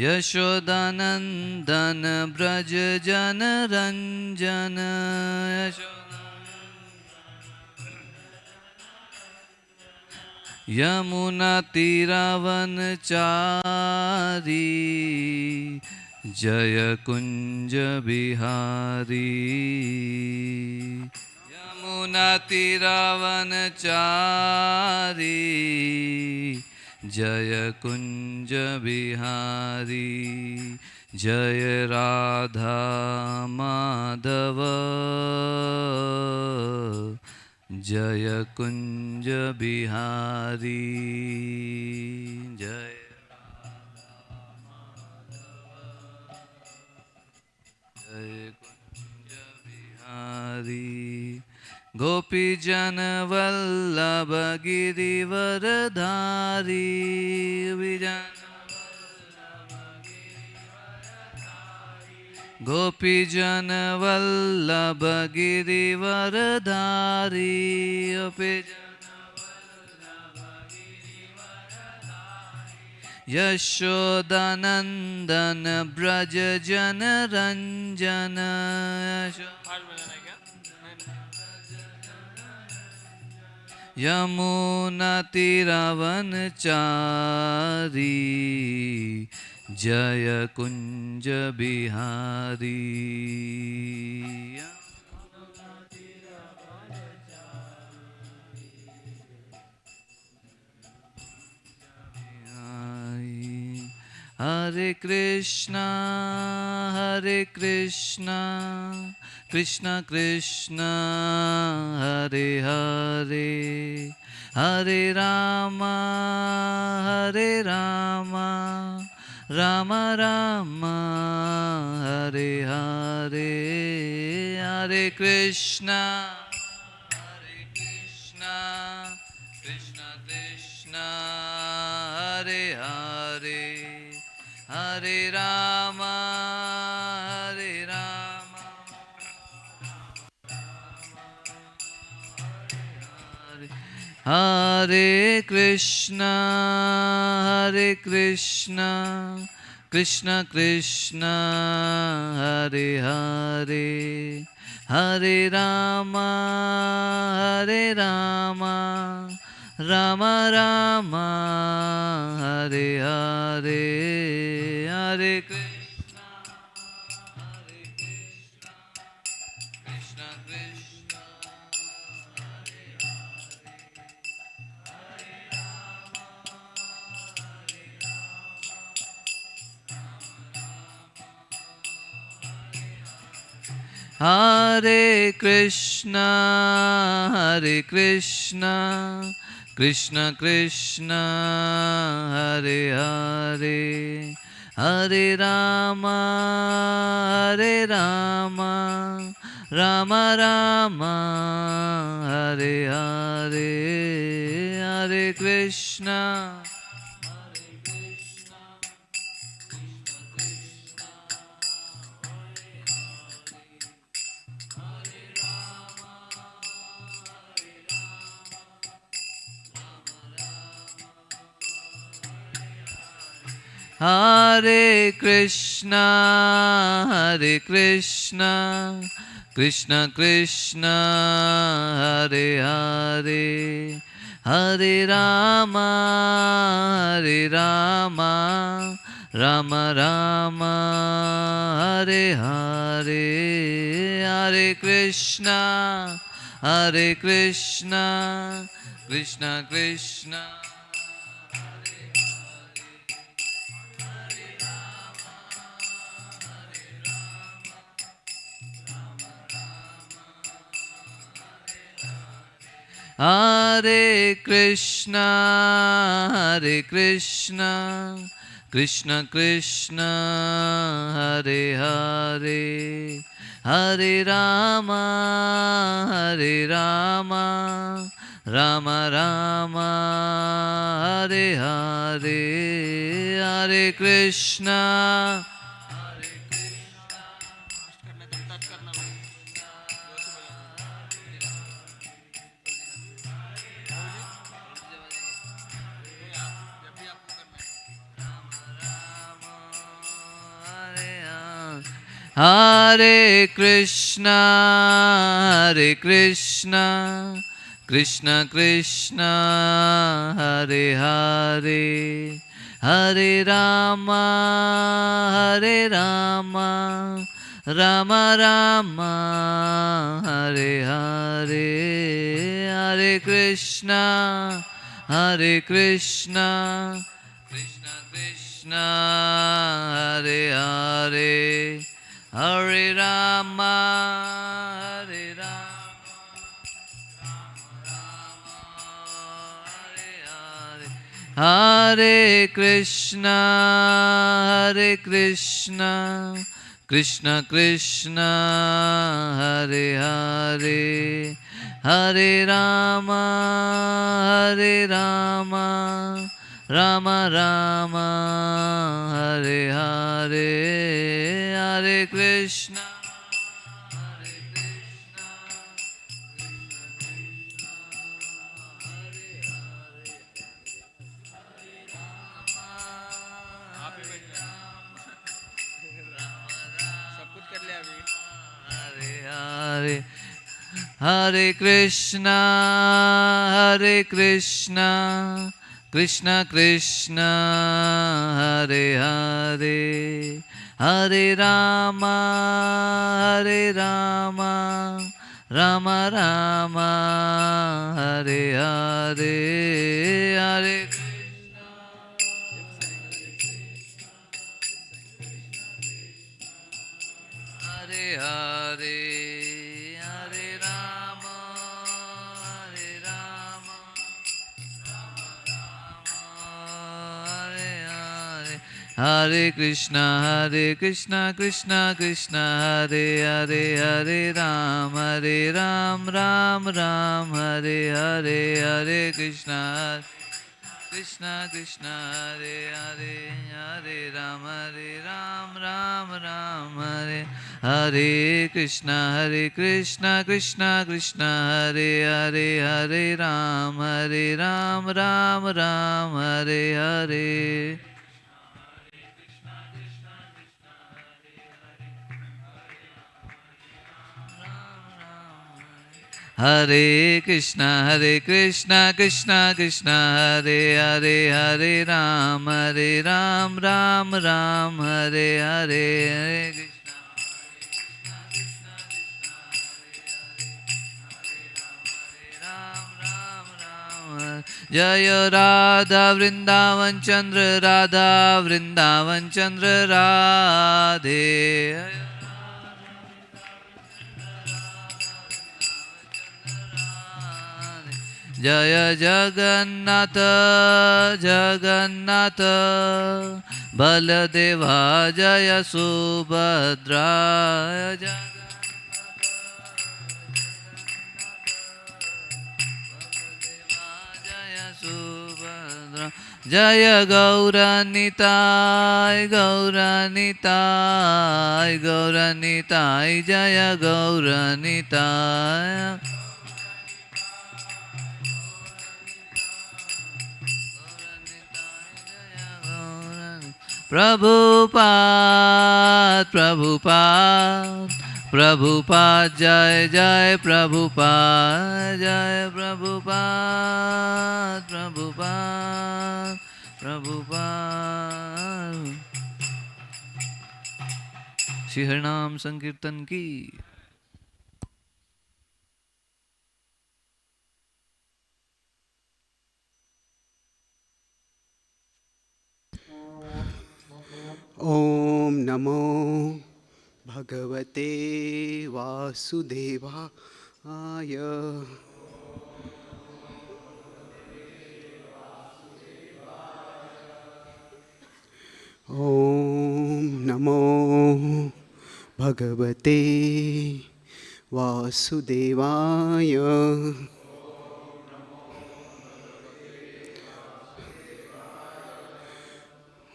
यशोदानंदन ब्रज जन रंजन यमुना तीरावनचारी जय कुंज बिहारी यमुना तीरावनचारी जय कुंज बिहारी जय राधा माधव जय कुंज बिहारी जय जय कुंज बिहारी गोपी जन वल्लभ गिरिवरधारी गोपी जन वल्लभ गिरिवरधारी यशोदानंदन ब्रज जन रंजन यमुना तीरावनचारी जय Kunj Bihari Hare Krishna Krishna Krishna Hare Hare Hare Rama Rama Rama Hare Hare Hare Krishna Krishna Krishna Hare Hare Hare Rama Hare Krishna Krishna Krishna Hare Hare Hare Rama Rama Rama Hare Hare Hare Krishna Krishna Krishna Hare Krishna Krishna Krishna Hare Hare Hare Rama Rama Rama Hare Hare Hare Krishna Hare Krishna Krishna Krishna Hare Hare Hare Rama Rama Rama Hare Hare Hare Krishna Krishna Krishna Hare Krishna Krishna Krishna Hare Hare Hare Rama Rama Rama Hare Hare Hare Krishna Hare Krishna, Hare Krishna, Krishna Krishna, Hare Hare, Hare Rama, Hare Rama, Rama Rama, Hare Hare, Hare Krishna, Hare Krishna, Krishna Krishna, Hare Hare, Hare Rama, Hare Rama, Hare Krishna, Hare Krishna, Krishna Krishna, Hare Hare, Hare Rama, Hare Rama, Rama Rama, Hare Hare, Hare Krishna, Hare Krishna, Hare Hare Krishna, Hare Krishna, Krishna Krishna, Hare Hare, Hare Rama, Hare Rama, Rama Rama, Hare Hare, Hare Krishna, Hare Hare, Hare Rama, Hare Rama, Hare Hare, Hare Krishna, Krishna Krishna, Hare Hare, Hare Ram, Ram Ram, Hare Hare, Hare Krishna, Krishna Krishna, Hare Hare, Hare Ram, Ram Ram, Hare Hare Krishna, Krishna Krishna, Hare Hare, Hare Ram, Ram Ram, Hare Hare. Hare Krishna, Krishna Krishna, Hare Hare, Hare Ram, Ram Ram, Hare Hare, Hare Krishna, Ram Ram Ram, Jaya Radha Vrindavan Chandra, Radha Vrindavan Chandra, Radhe. Jaya Jagannatha, Jagannatha, Baladeva, Jaya Subhadra, Jaya Subhadra, Jaya Gauranitai, Gauranitai, Gauranitai, Jaya Gauranitai. Prabhupada, Prabhupada, Prabhupada, Jai Jai Prabhupada, Jai Prabhupada, Prabhupada, Prabhupada. Shri Harinam Sankirtan ki. Om Namo Bhagavate Vasudevaya. Om Namo Bhagavate Vasudevaya.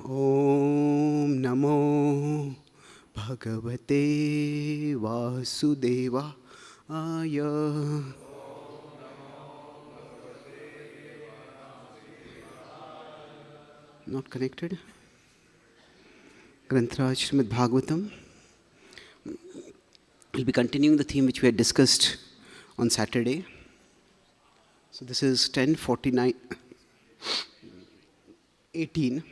Om Namo Bhagavate Vasudevaya. Not connected. Grantraj Srimad Bhagavatam, We'll be continuing the theme which we had discussed on Saturday. So this is 10:49, 18.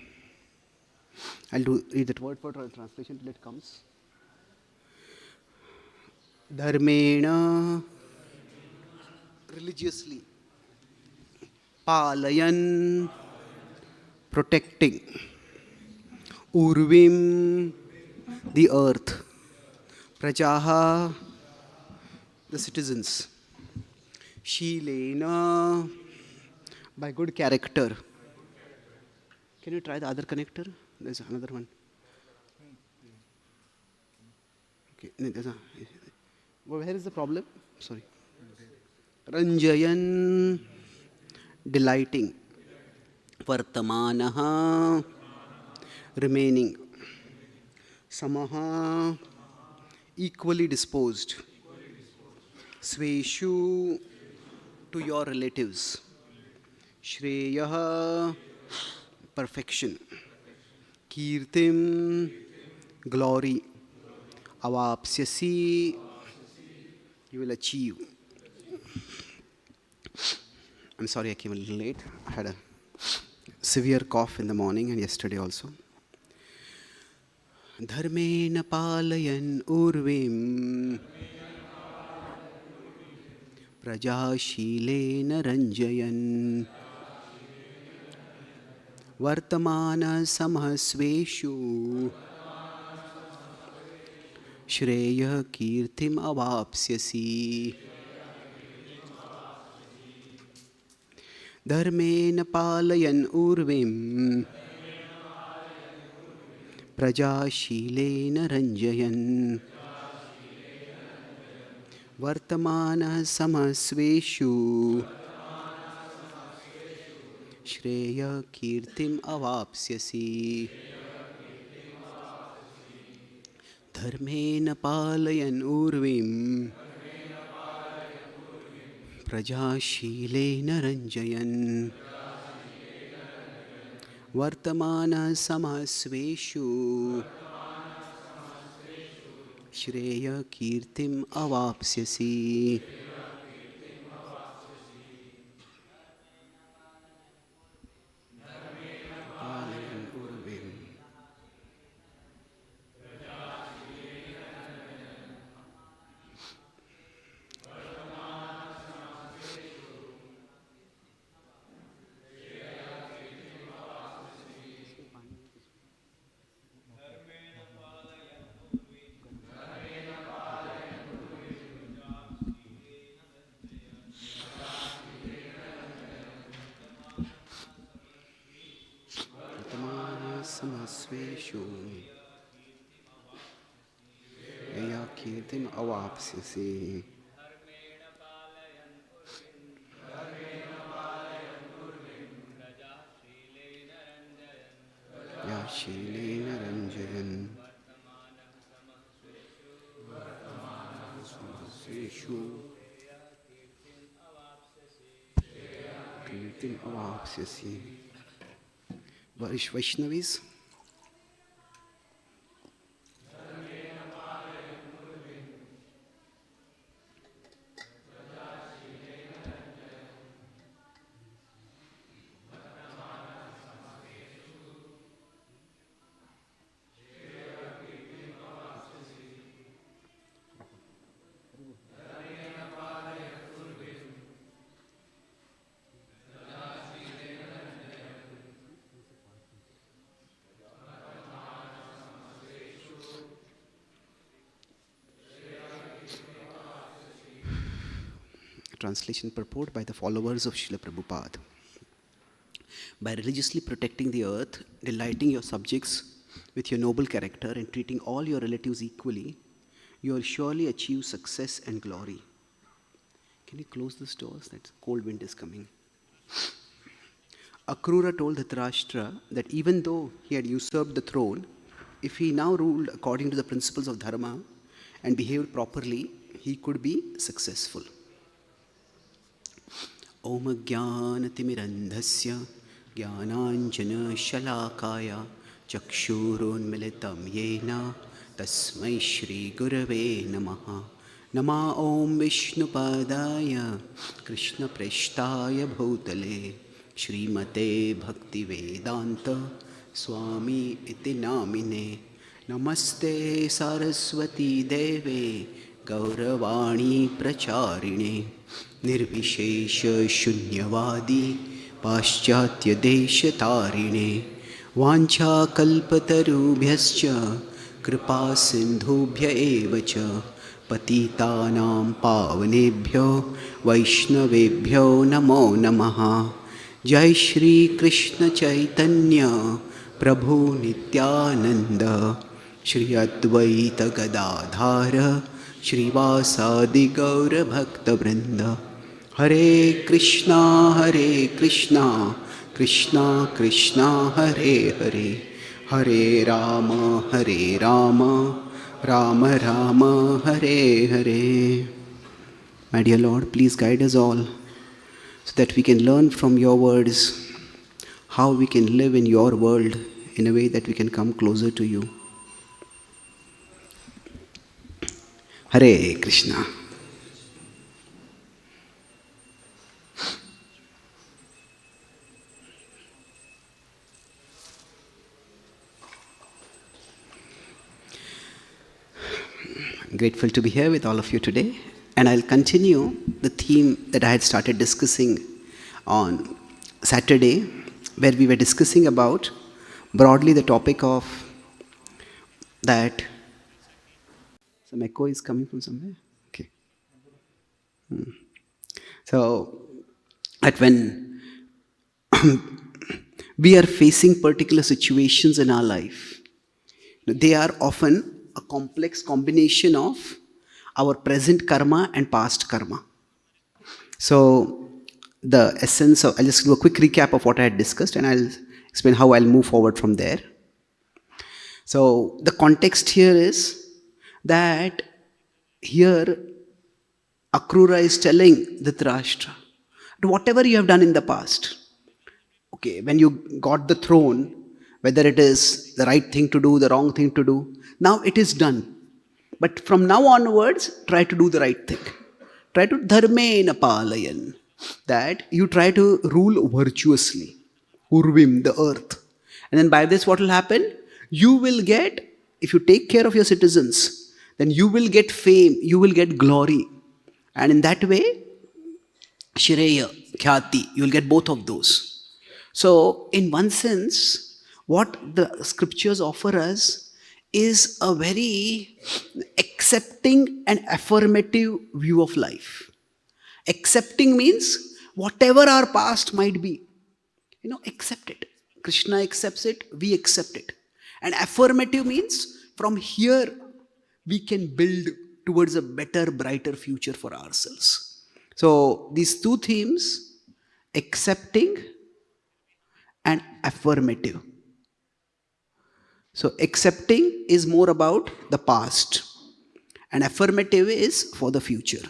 I'll read that word for translation till it comes. Dharmena, religiously. Palayan, protecting. Urvim, the earth. Prajaha, the citizens. Shilena, by good character. Can you try the other connector? There's another one. Okay. Where is the problem? Sorry. Ranjayan, delighting. Vartamanaha, remaining. Samaha, equally disposed. Sveshu, to your relatives. Shreyaha, perfection. Kirtim, glory. Avapsyasi, you will achieve. I'm sorry I came a little late. I had a severe cough in the morning and yesterday also. Dharmena palayan urvim prajashilena ranjayan vartamana samhasveshu shreya kirtim avapsyasi. Dharmena palayan urvim prajashilena ranjayan vartamana samasveshu shreya kirtim avapsyasi. Dharmena palayan urvim prajashilena ranjayan vartamana samasveshu shreya kirtim avapsyasi. Samasveshu shreya kirtim avapsyasi. Yashilena ranjayan samasveshu kirtim avapsyasi. Vaishnavis. Translation purport by the followers of Srila Prabhupada. By religiously protecting the earth, delighting your subjects with your noble character, and treating all your relatives equally, you will surely achieve success and glory. Can you close these doors? That cold wind is coming. Akrura told Dhritarashtra that even though he had usurped the throne, if he now ruled according to the principles of Dharma and behaved properly, he could be successful. Om Jnanatimirandhasya Jnananjana Shalakaya Chakshurunmilitam Yena तस्मै श्रीगुरवे नमः. नमः ॐ विष्णुपादाय कृष्णप्रेष्ठाय भूतले श्रीमते भक्तिवेदान्त स्वामी इति नामिने. नमस्ते सरस्वती देवे गौरवाणी प्रचारिणे निर्विशेष शून्यवादी पाश्चात्यदेशतारिणे वाञ्छाकल्पतरुभ्यश्च कृपा सिन्धुभ्य एव च पतितानां पावनेभ्यो वैष्णवेभ्यो नमो नमः. जय श्री कृष्ण चैतन्य प्रभु नित्यानंद श्री अद्वैत गदाधार श्रीवासादि गौर भक्तवृंद. हरे कृष्णा कृष्णा कृष्णा हरे हरे, हरे Ram Ram Ram Hare Hare. My dear Lord, please guide us all so that we can learn from your words how we can live in your world in a way that we can come closer to you. Hare Krishna. I'm grateful to be here with all of you today, and I'll continue the theme that I had started discussing on Saturday, where we were discussing about broadly the topic of that. Some echo is coming from somewhere? Okay. So, that when we are facing particular situations in our life, they are often a complex combination of our present karma and past karma. So, the essence of, I'll just do a quick recap of what I had discussed and I'll explain how I'll move forward from there. So, the context here is that here Akrura is telling Dhritarashtra, whatever you have done in the past, okay, when you got the throne, whether it is the right thing to do, the wrong thing to do, now it is done. But from now onwards, try to do the right thing. Try to dharmena palayan, that you try to rule virtuously, urvim, the earth. And then by this what will happen? You will get, if you take care of your citizens, then you will get fame, you will get glory. And in that way, Shreya, Khyati, you will get both of those. So, in one sense, what the scriptures offer us is a very accepting and affirmative view of life. Accepting means whatever our past might be, accept it. Krishna accepts it, we accept it. And affirmative means from here we can build towards a better, brighter future for ourselves. So these two themes, accepting and affirmative. So accepting is more about the past and affirmative is for the future.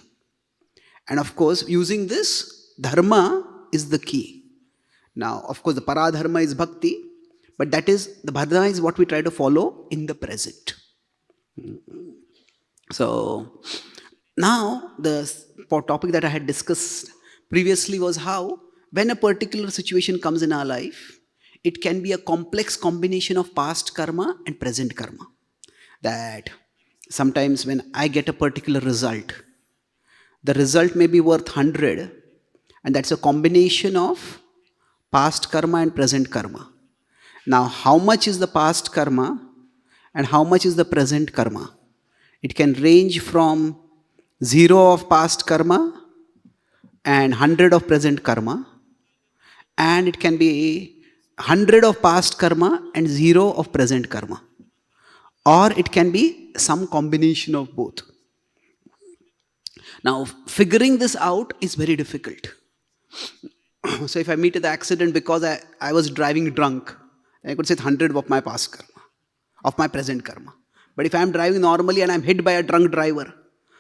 And of course, using this, dharma is the key. Now, of course, the paradharma is bhakti, but that is, the dharma is what we try to follow in the present. So, now the topic that I had discussed previously was how, when a particular situation comes in our life, it can be a complex combination of past karma and present karma. That sometimes when I get a particular result, the result may be worth 100, and that's a combination of past karma and present karma. Now, how much is the past karma and how much is the present karma? It can range from 0 of past karma and 100 of present karma, and it can be 100 of past karma and 0 of present karma, or it can be some combination of both. Now, figuring this out is very difficult. So if I meet the accident because I was driving drunk, I could say 100 of my past karma, of my present karma. But if I am driving normally and I am hit by a drunk driver,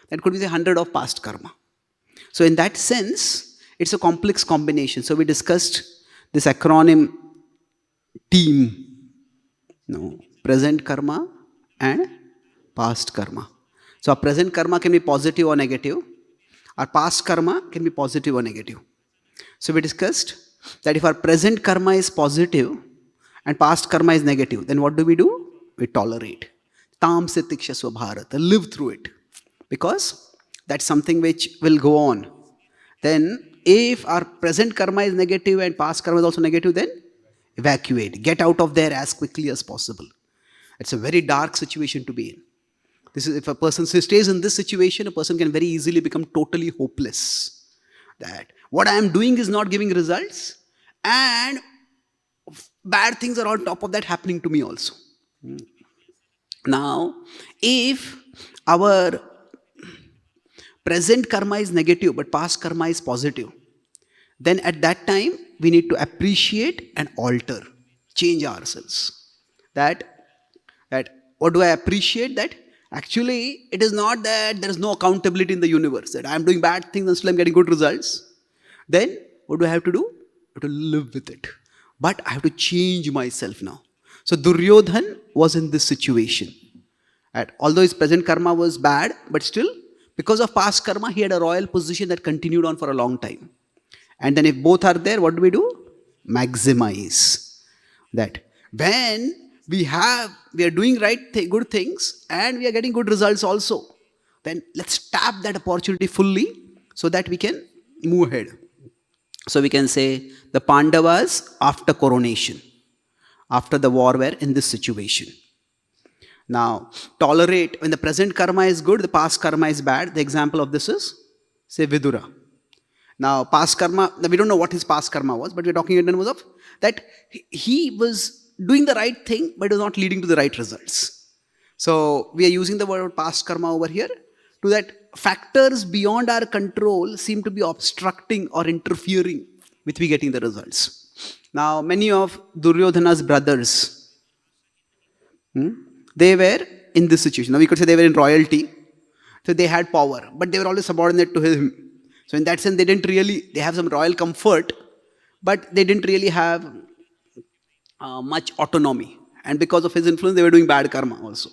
that could be the 100 of past karma. So in that sense, it's a complex combination. So we discussed this acronym TEAM, present karma and Past karma. So our present karma can be positive or negative. Our past karma can be positive or negative. So we discussed that if our present karma is positive and past karma is negative, then what do? We tolerate. Tam se tiksha swabharat. Live through it. Because that's something which will go on. Then if our present karma is negative and past karma is also negative, then evacuate. Get out of there as quickly as possible. It's a very dark situation to be in. This is, if a person stays in this situation, a person can very easily become totally hopeless. That what I am doing is not giving results, and bad things are on top of that happening to me also. Now, if our present karma is negative but past karma is positive, then at that time we need to appreciate and alter, change ourselves. That what do I appreciate? That actually it is not that there is no accountability in the universe, that I am doing bad things and still I am getting good results. Then what do I have to do? I have to live with it. But I have to change myself now. So Duryodhan was in this situation. Although his present karma was bad, but still, because of past karma, he had a royal position that continued on for a long time. And then if both are there, what do? Maximize. That when we are doing good things and we are getting good results also, then let's tap that opportunity fully so that we can move ahead. So we can say the Pandavas after coronation, after the war, were in this situation. Now, tolerate, when the present karma is good, the past karma is bad. The example of this is, say, Vidura. Now, past karma, we don't know what his past karma was, but we're talking in terms of that he was doing the right thing, but it was not leading to the right results. So, we are using the word past karma over here to that factors beyond our control seem to be obstructing or interfering with we getting the results. Now, many of Duryodhana's brothers, they were in this situation. Now, we could say they were in royalty, so they had power, but they were always subordinate to him. So in that sense, they have some royal comfort, but they didn't really have much autonomy. And because of his influence, they were doing bad karma also.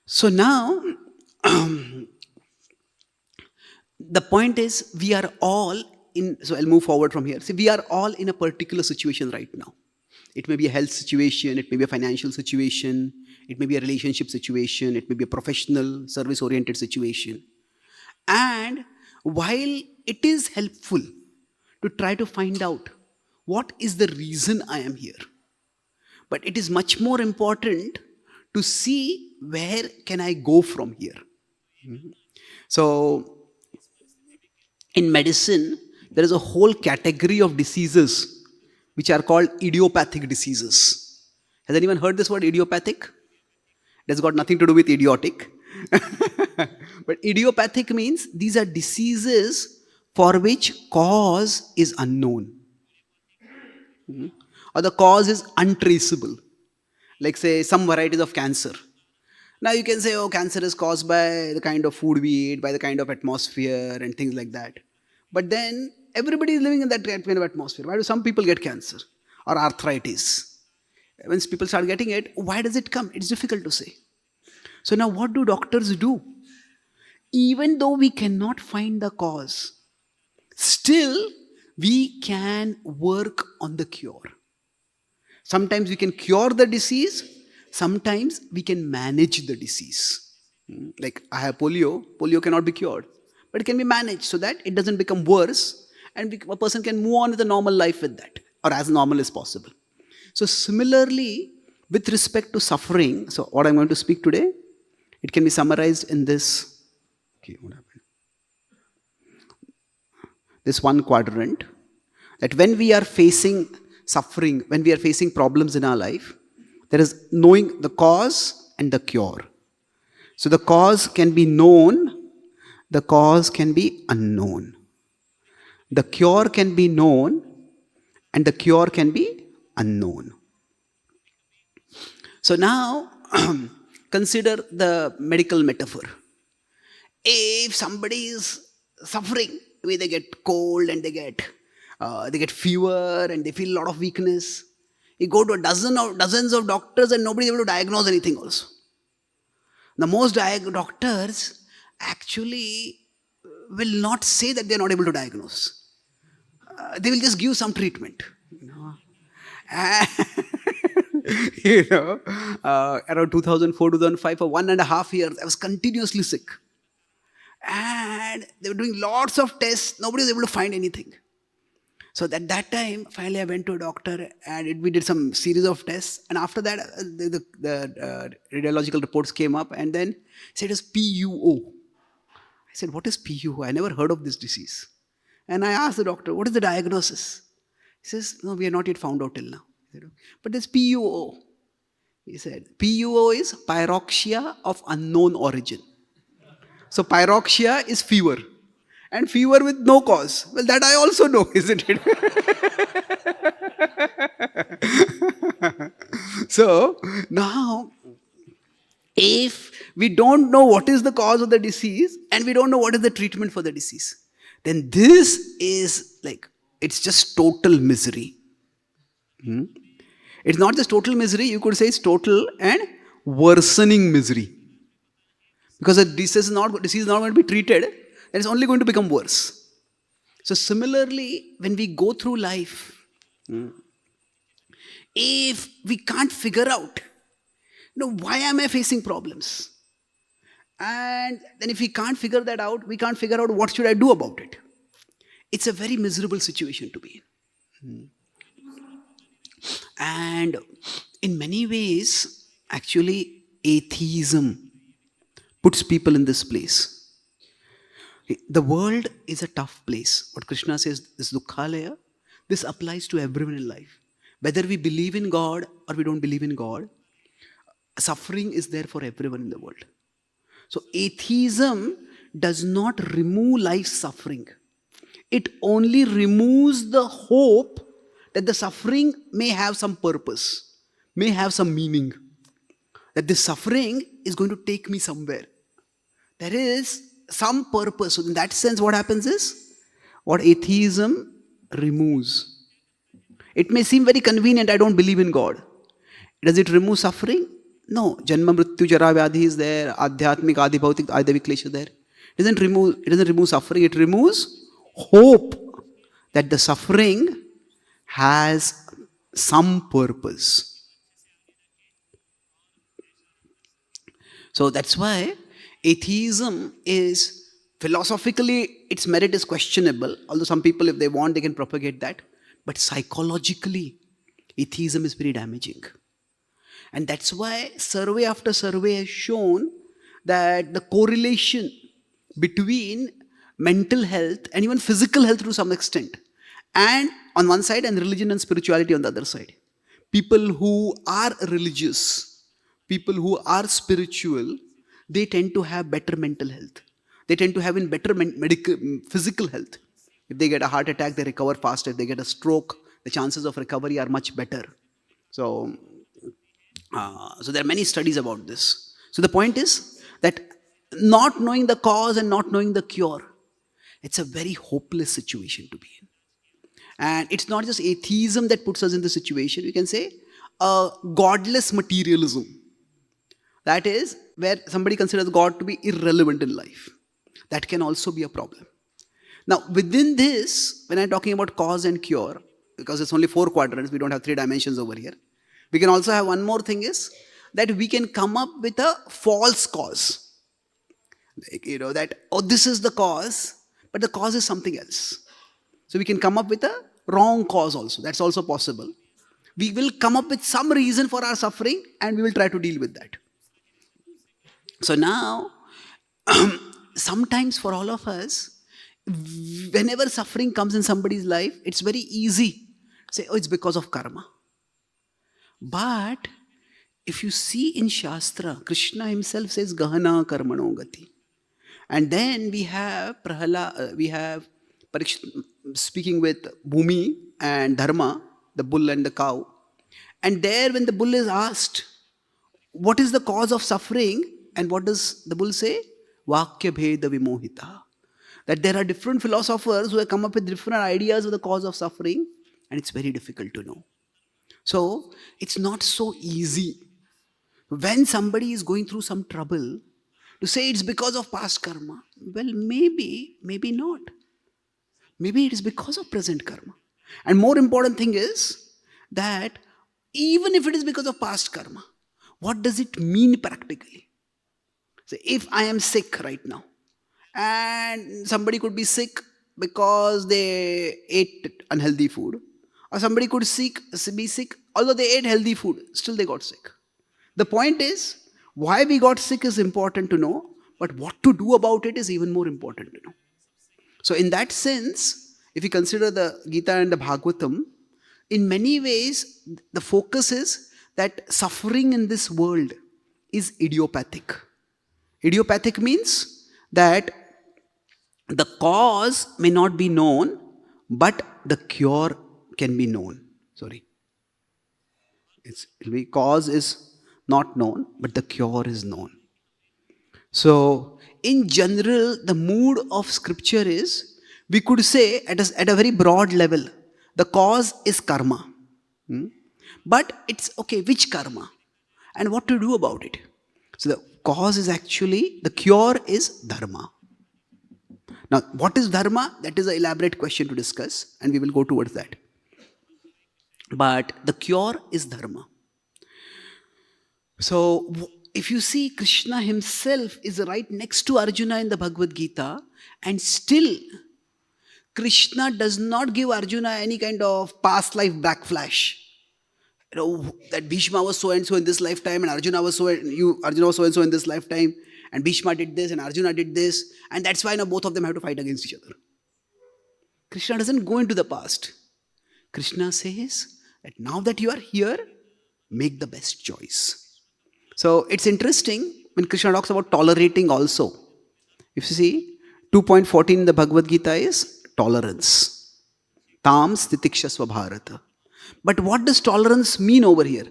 So now, the point is, we are all in, so I'll move forward from here. See, we are all in a particular situation right now. It may be a health situation, it may be a financial situation, it may be a relationship situation, it may be a professional, service-oriented situation. And while it is helpful to try to find out what is the reason I am here, but it is much more important to see where can I go from here. So, in medicine, there is a whole category of diseases which are called idiopathic diseases. Has anyone heard this word idiopathic? It has got nothing to do with idiotic. But idiopathic means these are diseases for which cause is unknown. Or the cause is untraceable. Like say some varieties of cancer. Now you can say, oh, cancer is caused by the kind of food we eat, by the kind of atmosphere and things like that. But then everybody is living in that kind of atmosphere. Why do some people get cancer or arthritis? When people start getting it, why does it come? It's difficult to say. So now what do doctors do? Even though we cannot find the cause, still we can work on the cure. Sometimes we can cure the disease, sometimes we can manage the disease. Like I have polio cannot be cured, but it can be managed so that it doesn't become worse and a person can move on with a normal life with that, or as normal as possible. So similarly, with respect to suffering, so what I'm going to speak today, it can be summarized in this, what happened? This one quadrant, that when we are facing suffering, when we are facing problems in our life, there is knowing the cause and the cure. So the cause can be known, the cause can be unknown. The cure can be known and the cure can be unknown. So now, consider the medical metaphor. If somebody is suffering, they get cold and they get fever and they feel a lot of weakness. You go to dozens of doctors and nobody is able to diagnose anything also. The most doctors actually will not say that they are not able to diagnose. They will just give some treatment. And around 2004, 2005, for 1.5 years, I was continuously sick. And they were doing lots of tests. Nobody was able to find anything. So at that time, finally I went to a doctor and we did some series of tests. And after that, the radiological reports came up and then said it was PUO. I said, what is PUO? I never heard of this disease. And I asked the doctor, what is the diagnosis? He says, no, we are not yet found out till now. I said, but there's PUO. He said, PUO is pyroxia of unknown origin. So pyroxia is fever. And fever with no cause. Well, that I also know, isn't it? So, now, if we don't know what is the cause of the disease and we don't know what is the treatment for the disease, then this is like, it's just total misery. It's not just total misery, you could say it's total and worsening misery. Because the disease is not going to be treated, then it's only going to become worse. So similarly, when we go through life, if we can't figure out, why am I facing problems? And then if we can't figure that out, we can't figure out what should I do about it. It's a very miserable situation to be in. And in many ways, actually, atheism puts people in this place. The world is a tough place. What Krishna says, this dukkhalaya, this applies to everyone in life. Whether we believe in God or we don't believe in God, suffering is there for everyone in the world. So atheism does not remove life's suffering. It only removes the hope that the suffering may have some purpose, may have some meaning. That this suffering is going to take me somewhere. There is some purpose. So in that sense, what happens is, what atheism removes. It may seem very convenient, I don't believe in God. Does it remove suffering? No. Janma, Mrityu, Jara, Vyadhi is there. Adhyatmik, Adi, Bhautik, Adi, Viklesha there. It doesn't remove suffering. It removes hope that the suffering has some purpose. So that's why atheism is, philosophically, its merit is questionable. Although some people, if they want, they can propagate that. But psychologically, atheism is very damaging. And that's why survey after survey has shown that the correlation between mental health and even physical health to some extent, and on one side, and religion and spirituality on the other side. People who are religious, people who are spiritual, they tend to have better mental health. They tend to have in better physical health. If they get a heart attack, they recover faster. If they get a stroke, the chances of recovery are much better. So there are many studies about this. So the point is that not knowing the cause and not knowing the cure, it's a very hopeless situation to be in. And it's not just atheism that puts us in this situation. We can say godless materialism. That is where somebody considers God to be irrelevant in life. That can also be a problem. Now, within this, when I'm talking about cause and cure, because it's only 4 quadrants, we don't have 3 dimensions over here. We can also have one more thing is that we can come up with a false cause. Like, that, this is the cause, but the cause is something else. So we can come up with a wrong cause also. That's also possible. We will come up with some reason for our suffering and we will try to deal with that. So now, sometimes for all of us, whenever suffering comes in somebody's life, it's very easy to say, it's because of karma. But if you see in Shastra, Krishna himself says, Gahana karmano gati. And then we have Parikshit speaking with Bhumi and Dharma, the bull and the cow. And there when the bull is asked, what is the cause of suffering? And what does the bull say? Vakya bheda vimohita. That there are different philosophers who have come up with different ideas of the cause of suffering, and it's very difficult to know. So, it's not so easy. When somebody is going through some trouble, to say it's because of past karma, well, maybe, maybe not. Maybe it is because of present karma. And more important thing is that even if it is because of past karma, what does it mean practically? So if I am sick right now, and somebody could be sick because they ate unhealthy food, or somebody could be sick although they ate healthy food, still they got sick. The point is, why we got sick is important to know, but what to do about it is even more important to know. So in that sense, if you consider the Gita and the Bhagavatam, in many ways, the focus is that suffering in this world is idiopathic. Idiopathic means that the cause may not be known, but the cure can be known. Cause is not known, but the cure is known. So, in general, the mood of scripture is, we could say at a very broad level, the cause is karma. But it's okay, which karma? And what to do about it? So, the cause is actually, the cure is dharma. Now, what is dharma? That is an elaborate question to discuss, and we will go towards that. But the cure is dharma. So, if you see, Krishna himself is right next to Arjuna in the Bhagavad Gita, and still Krishna does not give Arjuna any kind of past life backflash. That Bhishma was so and so in this lifetime, and Arjuna was so and so in this lifetime, and Bhishma did this, and Arjuna did this, and that's why now both of them have to fight against each other. Krishna doesn't go into the past. Krishna says that now that you are here, make the best choice. So it's interesting when Krishna talks about tolerating also. If you see, 2.14 in the Bhagavad Gita is tolerance. Tam stitikshasva bharata. But what does tolerance mean over here?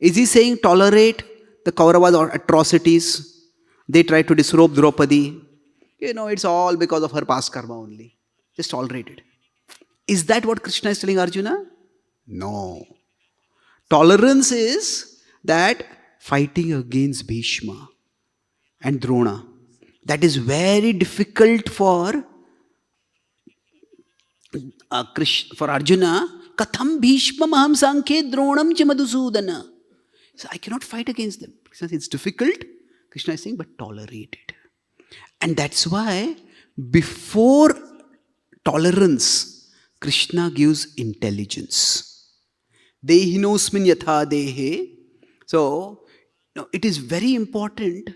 Is he saying tolerate the Kauravas or atrocities? They try to disrobe Draupadi. It's all because of her past karma only. Just tolerate it. Is that what Krishna is telling Arjuna? No. Tolerance is that fighting against Bhishma and Drona. That is very difficult for Arjuna. Katham Bhishma maham sankhe dronam cha madhusudana. So I cannot fight against them. Krishna says it's difficult. Krishna is saying, but tolerate it. And that's why before tolerance, Krishna gives intelligence. Dehinosmin yatha dehe. So, it is very important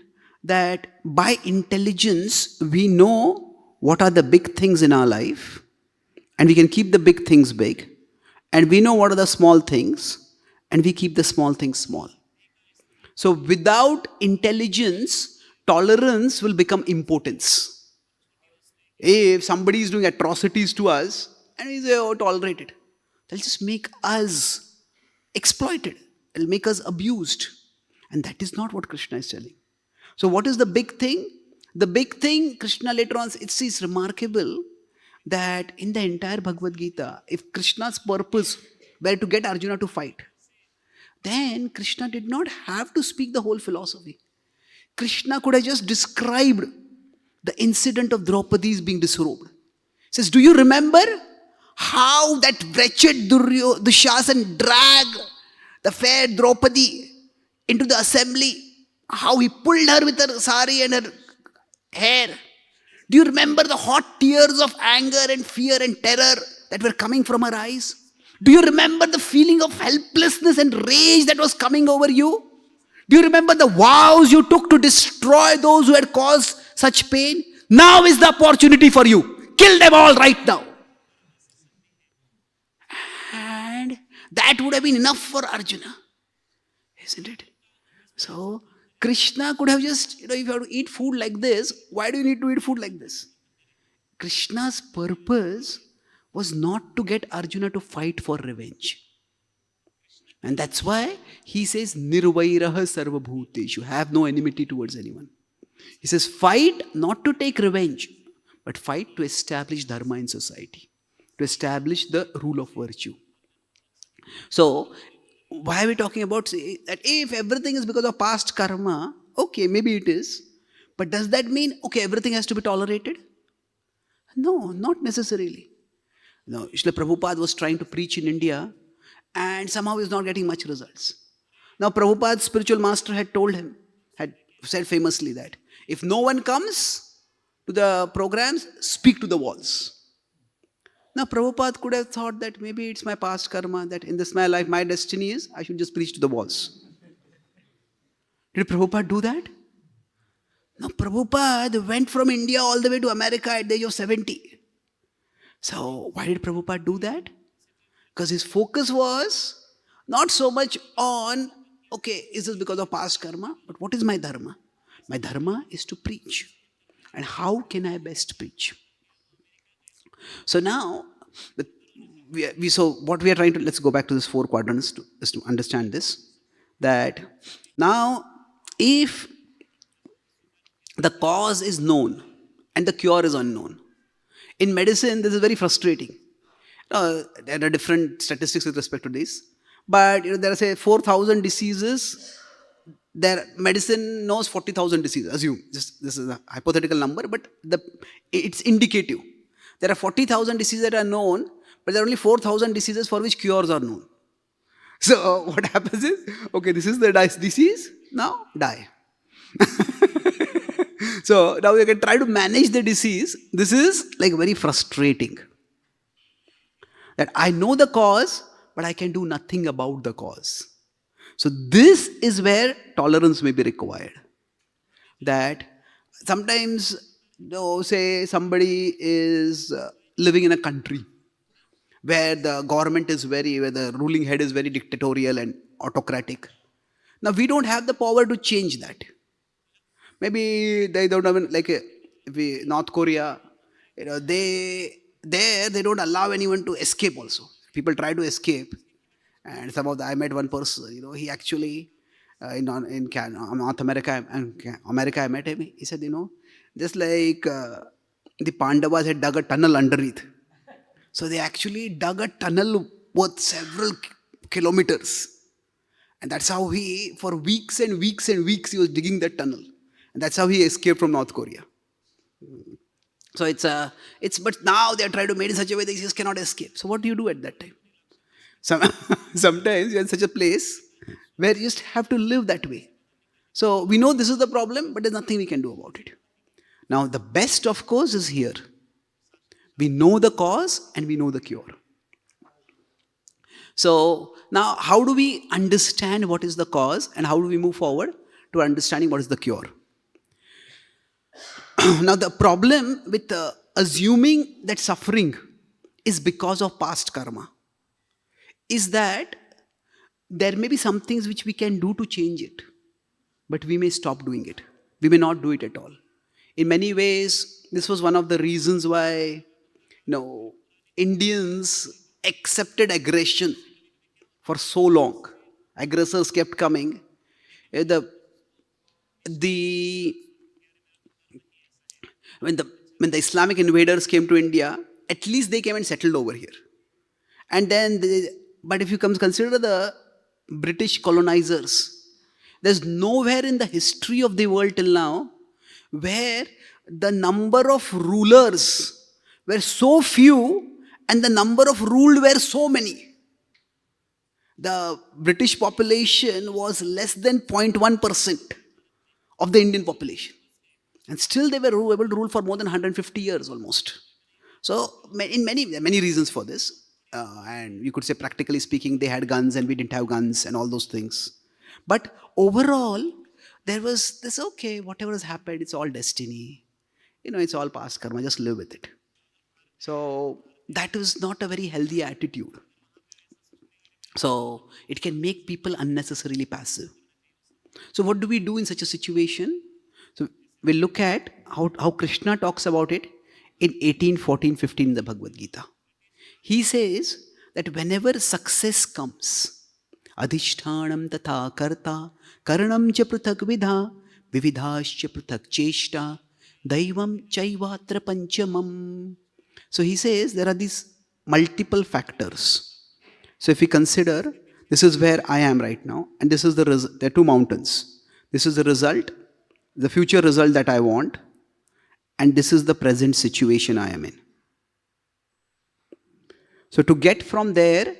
that by intelligence, we know what are the big things in our life, and we can keep the big things big, and we know what are the small things, and we keep the small things small. So, without intelligence, tolerance will become impotence. If somebody is doing atrocities to us, and we say, oh, tolerate it, they'll just make us exploited. It'll make us abused. And that is not what Krishna is telling. So what is the big thing? The big thing, Krishna later on, it's remarkable that in the entire Bhagavad Gita, if Krishna's purpose were to get Arjuna to fight, then Krishna did not have to speak the whole philosophy. Krishna could have just described the incident of Draupadi's being disrobed. He says, do you remember how that wretched Dushasan dragged the fair Draupadi into the assembly? How he pulled her with her sari and her hair. Do you remember the hot tears of anger and fear and terror that were coming from her eyes? Do you remember the feeling of helplessness and rage that was coming over you? Do you remember the vows you took to destroy those who had caused such pain? Now is the opportunity for you. Kill them all right now. And that would have been enough for Arjuna. Isn't it? So, Krishna could have just, if you have to eat food like this, why do you need to eat food like this? Krishna's purpose was not to get Arjuna to fight for revenge. And that's why he says, Nirvairaha sarvabhuteshu, have no enmity towards anyone. He says, fight not to take revenge, but fight to establish dharma in society, to establish the rule of virtue. So, why are we talking about that if everything is because of past karma, okay, maybe it is. But does that mean, okay, everything has to be tolerated? No, not necessarily. No, Srila Prabhupada was trying to preach in India and somehow he's not getting much results. Now Prabhupada's spiritual master had told him, had said famously that if no one comes to the programs, speak to the walls. Now Prabhupada could have thought that maybe it's my past karma, that in this my life, my destiny is, I should just preach to the walls. Did Prabhupada do that? No, Prabhupada went from India all the way to America at the age of 70. So why did Prabhupada do that? Because his focus was not so much on, okay, is this because of past karma? But what is my dharma? My dharma is to preach. And how can I best preach? So now, so what we are trying to, let's go back to this 4 quadrants to understand this. That now, if the cause is known and the cure is unknown, in medicine, this is very frustrating. There are different statistics with respect to this. But there are, say, 4,000 diseases. Their medicine knows 40,000 diseases. Assume this is a hypothetical number, but it's indicative. There are 40,000 diseases that are known, but there are only 4,000 diseases for which cures are known. So what happens is, okay, this is the disease, now die. So now you can try to manage the disease. This is like very frustrating. That I know the cause, but I can do nothing about the cause. So this is where tolerance may be required. That sometimes, say somebody is living in a country where the government is where the ruling head is very dictatorial and autocratic. Now we don't have the power to change that. Maybe they don't have, North Korea, they don't allow anyone to escape also. People try to escape. And I met one person, he actually, in North America, I met him. He said, just like the Pandavas had dug a tunnel underneath. So they actually dug a tunnel worth several kilometers. And that's how for weeks and weeks and weeks, he was digging that tunnel. And that's how he escaped from North Korea. So but now they are trying to make it in such a way that he just cannot escape. So what do you do at that time? Sometimes you're in such a place where you just have to live that way. So we know this is the problem, but there's nothing we can do about it. Now the best, of course, is here. We know the cause and we know the cure. So now how do we understand what is the cause and how do we move forward to understanding what is the cure? Now the problem with assuming that suffering is because of past karma is that there may be some things which we can do to change it, but we may stop doing it. We may not do it at all. In many ways, this was one of the reasons why Indians accepted aggression for so long. Aggressors kept coming. When the Islamic invaders came to India, at least they came and settled over here. And then, but if you consider the British colonizers, there's nowhere in the history of the world till now where the number of rulers were so few and the number of ruled were so many. The British population was less than 0.1% of the Indian population. And still they were able to rule for more than 150 years almost. So there are many reasons for this. And you could say, practically speaking, they had guns and we didn't have guns and all those things. But overall, there was this, okay, whatever has happened, it's all destiny. It's all past karma, just live with it. So that is not a very healthy attitude. So it can make people unnecessarily passive. So what do we do in such a situation? So we'll look at how Krishna talks about it in 18, 14, 15 in the Bhagavad Gita. He says that whenever success comes, adhishthanam tatha karta, karanam cha pruthak vidha, vividhascha pruthak cheshta, daivam chaivatra panchamam. So he says there are these multiple factors. So if we consider This is where I am right now, and this is the there are two mountains. This is the result, the future result that I want, and this is the present situation I am in. So to get from there,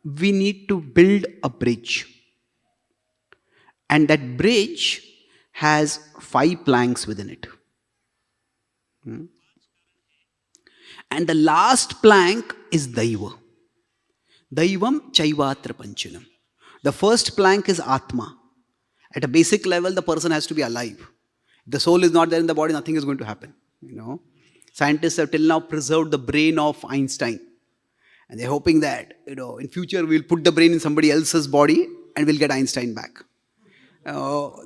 we need to build a bridge. And that bridge has 5 planks within it. And the last plank is Daiva. Daivam Chaivatra Panchanam. The first plank is Atma. At a basic level, the person has to be alive. If the soul is not there in the body, nothing is going to happen. Scientists have till now preserved the brain of Einstein. And they're hoping that, in future we'll put the brain in somebody else's body and we'll get Einstein back.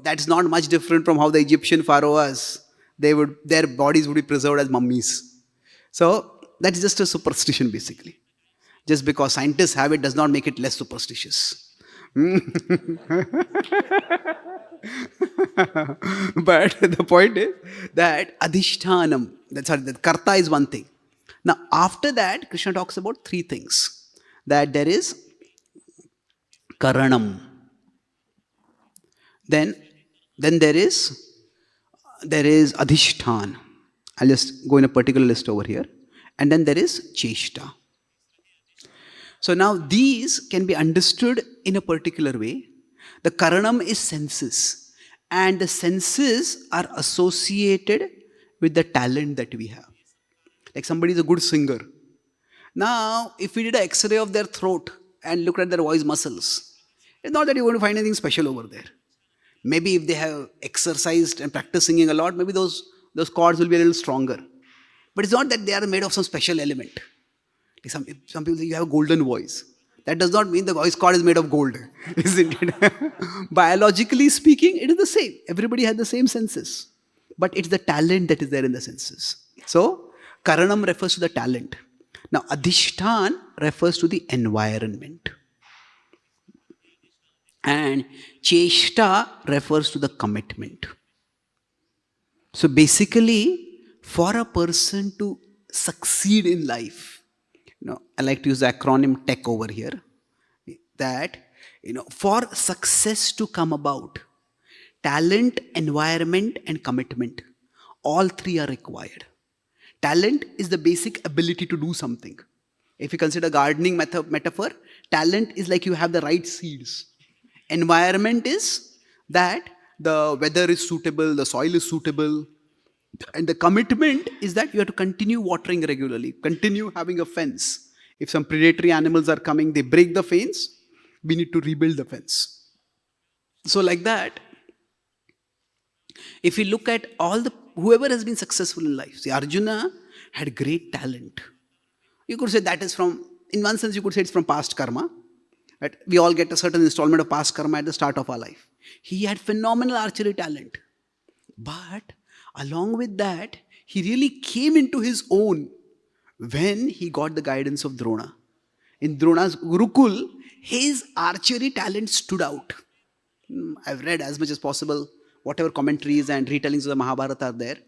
That's not much different from how the Egyptian pharaohs, their bodies would be preserved as mummies. So that's just a superstition basically. Just because scientists have it does not make it less superstitious. But the point is that adhishtanam, the karta is one thing. Now after that, Krishna talks about 3 things. That there is karanam. Then there is adhishtan. I'll just go in a particular list over here. And then there is cheshta. So now these can be understood in a particular way. The karanam is senses. And the senses are associated with the talent that we have. Like somebody is a good singer. Now, if we did an X-ray of their throat and looked at their voice muscles, it's not that you're going to find anything special over there. Maybe if they have exercised and practiced singing a lot, maybe those chords will be a little stronger. But it's not that they are made of some special element. Like some people say you have a golden voice. That does not mean the voice cord is made of gold, isn't it? Biologically speaking, it is the same. Everybody has the same senses. But it's the talent that is there in the senses. So, karanam refers to the talent. Now, adhishtan refers to the environment. And cheshta refers to the commitment. So basically, for a person to succeed in life, I like to use the acronym TECH over here, that, for success to come about, talent, environment, and commitment, all 3 are required. Talent is the basic ability to do something. If you consider gardening metaphor, talent is like you have the right seeds. Environment is that the weather is suitable, the soil is suitable, and the commitment is that you have to continue watering regularly, continue having a fence. If some predatory animals are coming, they break the fence, we need to rebuild the fence. So like that, if you look at whoever has been successful in life, see, Arjuna had great talent. You could say that is in one sense you could say it's from past karma. Right? We all get a certain installment of past karma at the start of our life. He had phenomenal archery talent. But along with that, he really came into his own when he got the guidance of Drona. In Drona's Gurukul, his archery talent stood out. I've read as much as possible whatever commentaries and retellings of the Mahabharata are there.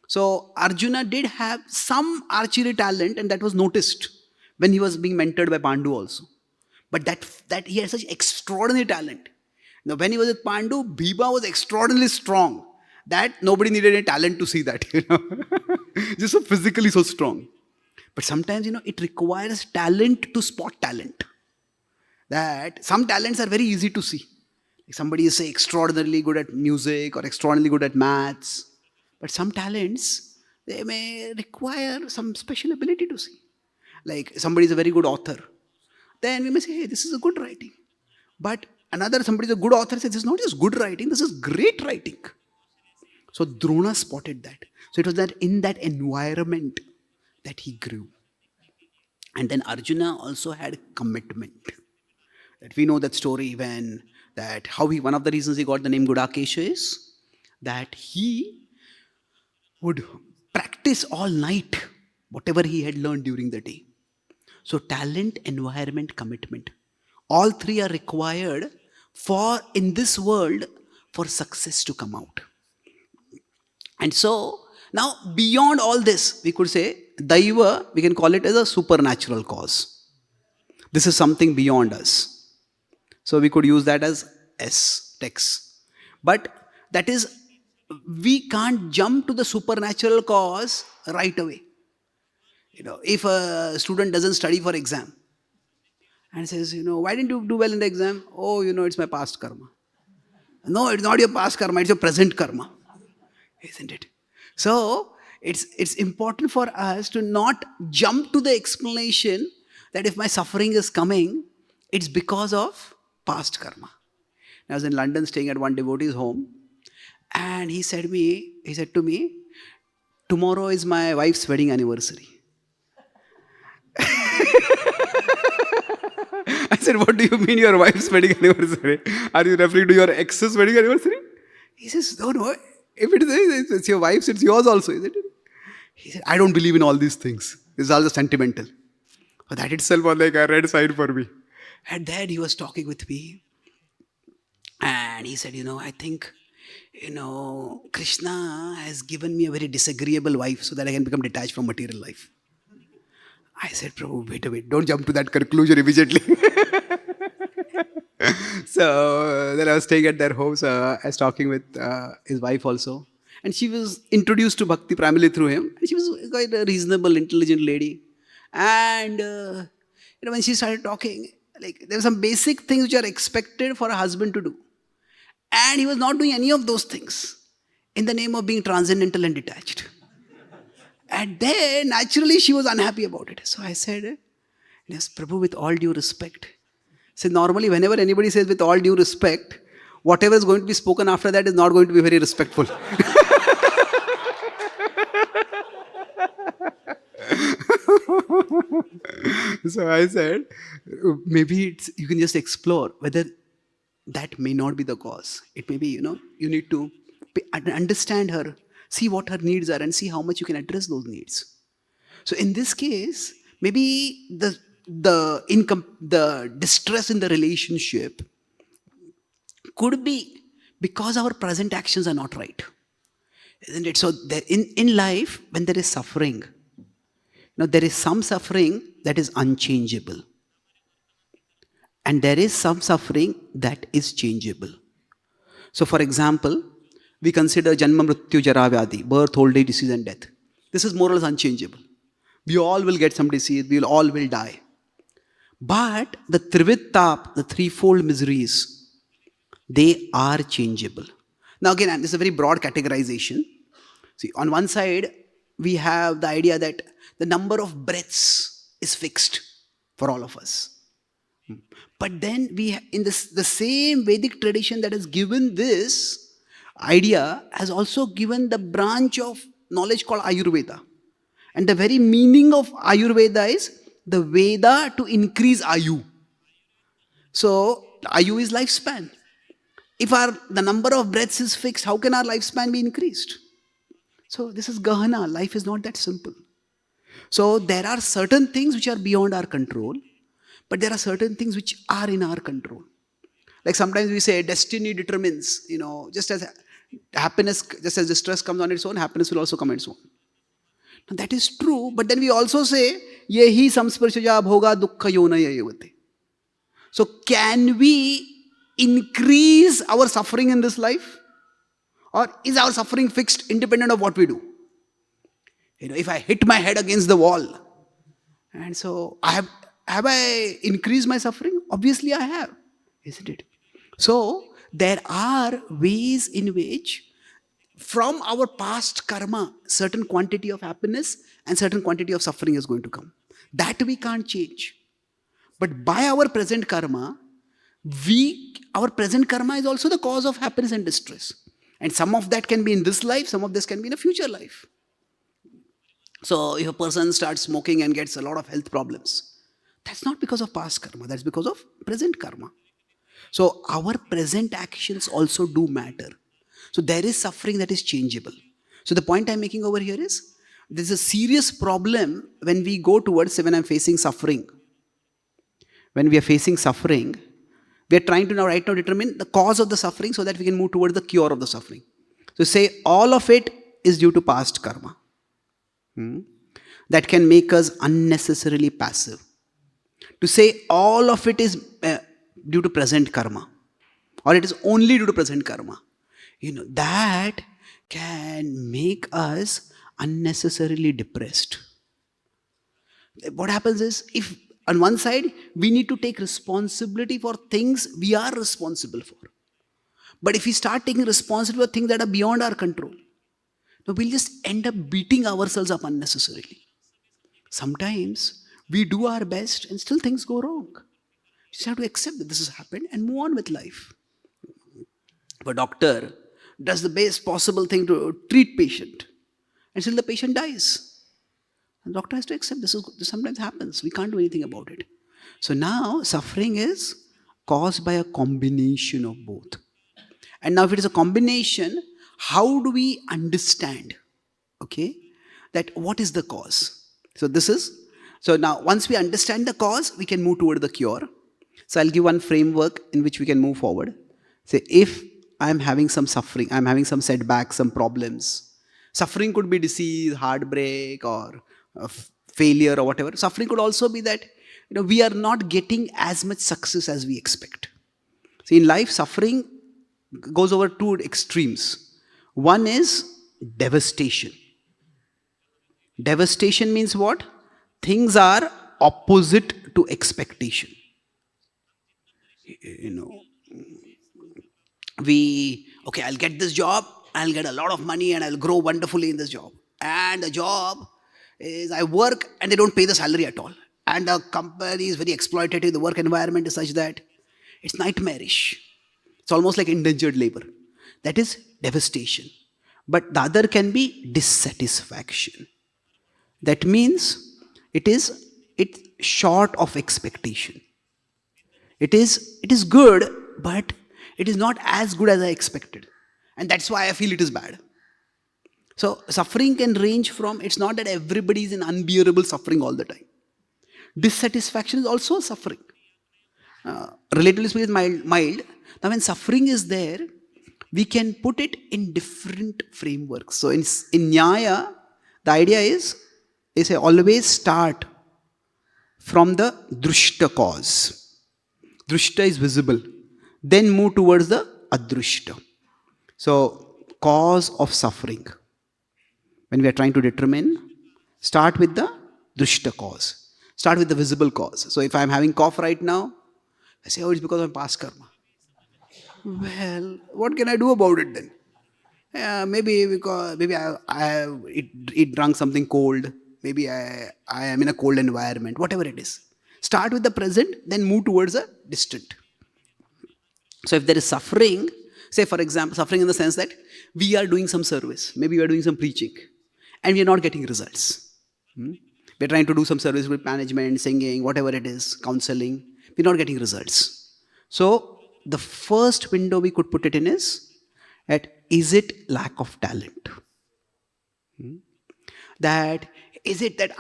So Arjuna did have some archery talent, and that was noticed when he was being mentored by Pandu also. But that he had such extraordinary talent. Now when he was with Pandu, Bhima was extraordinarily strong. That nobody needed any talent to see that. Just so physically so strong. But sometimes, it requires talent to spot talent. That some talents are very easy to see. Like somebody is, say, extraordinarily good at music or extraordinarily good at maths. But some talents, they may require some special ability to see. Like somebody is a very good author. Then we may say, hey, this is a good writing. But somebody is a good author, says, this is not just good writing, this is great writing. So Drona spotted that. So it was that in that environment that he grew. And then Arjuna also had commitment. That we know that story one of the reasons he got the name Gudakesha is that he would practice all night whatever he had learned during the day. So talent, environment, commitment. All 3 are required in this world for success to come out. And so, now beyond all this, we could say, Daiva, we can call it as a supernatural cause. This is something beyond us. So we could use that as S, tex. But that is, we can't jump to the supernatural cause right away. If a student doesn't study for exam and says, why didn't you do well in the exam? Oh, it's my past karma. No, it's not your past karma, it's your present karma. Isn't it? So, it's important for us to not jump to the explanation that if my suffering is coming, it's because of past karma. I was in London staying at one devotee's home, and he said to me, tomorrow is my wife's wedding anniversary. I said, what do you mean your wife's wedding anniversary? Are you referring to your ex's wedding anniversary? He says, no. If it's your wife's, it's yours also, isn't it? He said, I don't believe in all these things. This is all just sentimental. But that itself was like a red sign for me. And then he was talking with me. And he said, I think, Krishna has given me a very disagreeable wife so that I can become detached from material life. I said, Prabhu, wait a minute. Don't jump to that conclusion immediately. So then I was staying at their home. So I was talking with his wife also. And she was introduced to Bhakti primarily through him. And she was quite a reasonable, intelligent lady. And, when she started talking, there were some basic things which are expected for a husband to do. And he was not doing any of those things in the name of being transcendental and detached. And then, naturally, she was unhappy about it. So I said, yes, Prabhu, with all due respect. So normally, whenever anybody says with all due respect, whatever is going to be spoken after that is not going to be very respectful. So I said, maybe you can just explore whether that may not be the cause. It may be, you need to understand her, see what her needs are, and see how much you can address those needs. So in this case, maybe the distress in the relationship could be because our present actions are not right. Isn't it? So in life, when there is suffering, there is some suffering that is unchangeable. And there is some suffering that is changeable. So for example, we consider Janma Mrityu Jara Vyadhi, birth, old age, disease and death. This is more or less unchangeable. We all will get some disease, we all will die. But the Trivitap, the threefold miseries, they are changeable. Now again, this is a very broad categorization. See, on one side, we have the idea that the number of breaths is fixed for all of us. But then in the same Vedic tradition that has given this idea has also given the branch of knowledge called Ayurveda. And the very meaning of Ayurveda is the Veda to increase Ayu. So Ayu is lifespan. If the number of breaths is fixed, how can our lifespan be increased? So this is Gahana. Life is not that simple. So there are certain things which are beyond our control, but there are certain things which are in our control. Like sometimes we say destiny determines, just as happiness, just as distress comes on its own, happiness will also come on its own. Now that is true, but then we also say, yehi samsparshaja bhoga dukkha yonaya yevate. So can we increase our suffering in this life? Or is our suffering fixed independent of what we do? If I hit my head against the wall, and so have I increased my suffering? Obviously I have, isn't it? So there are ways in which from our past karma, certain quantity of happiness and certain quantity of suffering is going to come. That we can't change. But by our present karma, our present karma is also the cause of happiness and distress. And some of that can be in this life, some of this can be in a future life. So if a person starts smoking and gets a lot of health problems, that's not because of past karma, that's because of present karma. So our present actions also do matter. So there is suffering that is changeable. So the point I'm making over here is, there's a serious problem when we go towards, say, when I'm facing suffering. When we are facing suffering, we are trying to right now determine the cause of the suffering so that we can move towards the cure of the suffering. So say all of it is due to past karma. That can make us unnecessarily passive. To say all of it is due to present karma, or it is only due to present karma, that can make us unnecessarily depressed. What happens is, if on one side we need to take responsibility for things we are responsible for, but if we start taking responsibility for things that are beyond our control, we'll just end up beating ourselves up unnecessarily. Sometimes we do our best and still things go wrong. You just have to accept that this has happened and move on with life. If a doctor does the best possible thing to treat patient and still the patient dies, the doctor has to accept this sometimes happens. We can't do anything about it. So now suffering is caused by a combination of both. And now if it is a combination, how do we understand, that what is the cause? So now once we understand the cause, we can move toward the cure. So I'll give one framework in which we can move forward. Say, if I'm having some suffering, I'm having some setbacks, some problems. Suffering could be disease, heartbreak, or failure, or whatever. Suffering could also be that we are not getting as much success as we expect. See, in life, suffering goes over two extremes. One is devastation. Devastation means what? Things are opposite to expectation. I'll get this job, I'll get a lot of money and I'll grow wonderfully in this job. And the job is, I work and they don't pay the salary at all. And the company is very exploitative, the work environment is such that it's nightmarish. It's almost like indentured labor. That is devastation. But the other can be dissatisfaction. That means it's short of expectation. It is good, but it is not as good as I expected. And that's why I feel it is bad. So suffering can range from, it's not that everybody is in unbearable suffering all the time. Dissatisfaction is also suffering. Relatively speaking, mild. Now when suffering is there, we can put it in different frameworks. So in Nyaya, the idea is I always start from the drushta cause. Drushta is visible. Then move towards the adrushta. So, cause of suffering. When we are trying to determine, start with the drushta cause. Start with the visible cause. So, if I am having cough right now, I say, it's because of past karma. Well, what can I do about it then? Maybe I drank something cold. Maybe I am in a cold environment. Whatever it is. Start with the present, then move towards the distant. So if there is suffering, say for example, suffering in the sense that we are doing some service, maybe we are doing some preaching, and we are not getting results. We are trying to do some service with management, singing, whatever it is, counseling, we are not getting results. So the first window we could put it in is it lack of talent? That is it that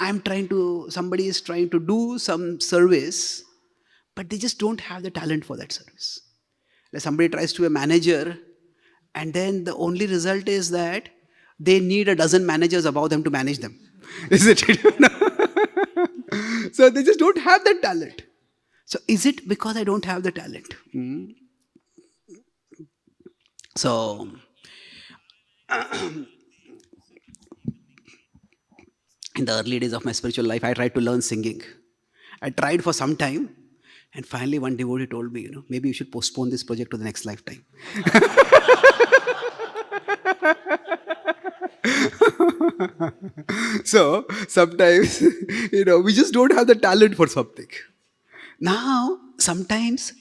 somebody is trying to do some service, but they just don't have the talent for that service. Like somebody tries to be a manager, and then the only result is that they need a dozen managers above them to manage them. Is it? So they just don't have that talent. So is it because I don't have the talent? So in the early days of my spiritual life, I tried to learn singing. I tried for some time, and finally one devotee told me, maybe you should postpone this project to the next lifetime. So sometimes, we just don't have the talent for something. Now, sometimes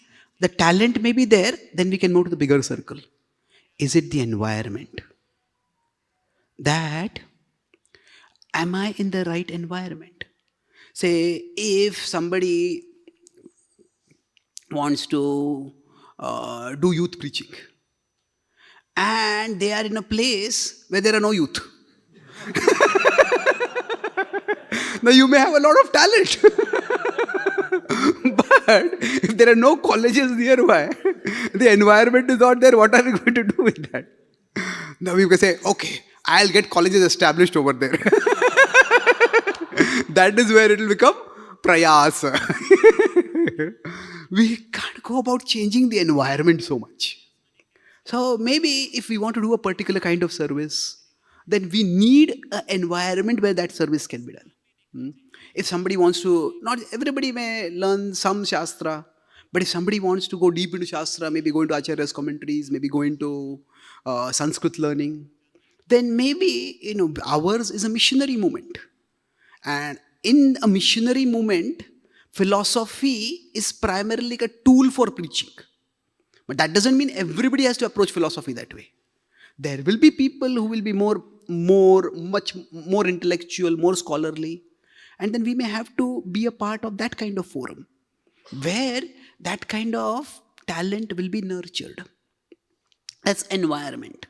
the talent may be there, then we can move to the bigger circle. Is it the environment? That, am I in the right environment? Say, if somebody wants to do youth preaching, and they are in a place where there are no youth. Now you may have a lot of talent. But if there are no colleges nearby, the environment is not there, what are you going to do with that? Now you can say, okay, I'll get colleges established over there. That is where it will become prayasa. We can't go about changing the environment so much. So maybe if we want to do a particular kind of service, then we need an environment where that service can be done. Hmm? If somebody wants to, not everybody may learn some Shastra, but if somebody wants to go deep into Shastra, maybe go into Acharya's commentaries, maybe go into Sanskrit learning, then maybe, ours is a missionary movement. And in a missionary movement, philosophy is primarily like a tool for preaching. But that doesn't mean everybody has to approach philosophy that way. There will be people who will be much more intellectual, more scholarly. And then we may have to be a part of that kind of forum where that kind of talent will be nurtured. That's environment.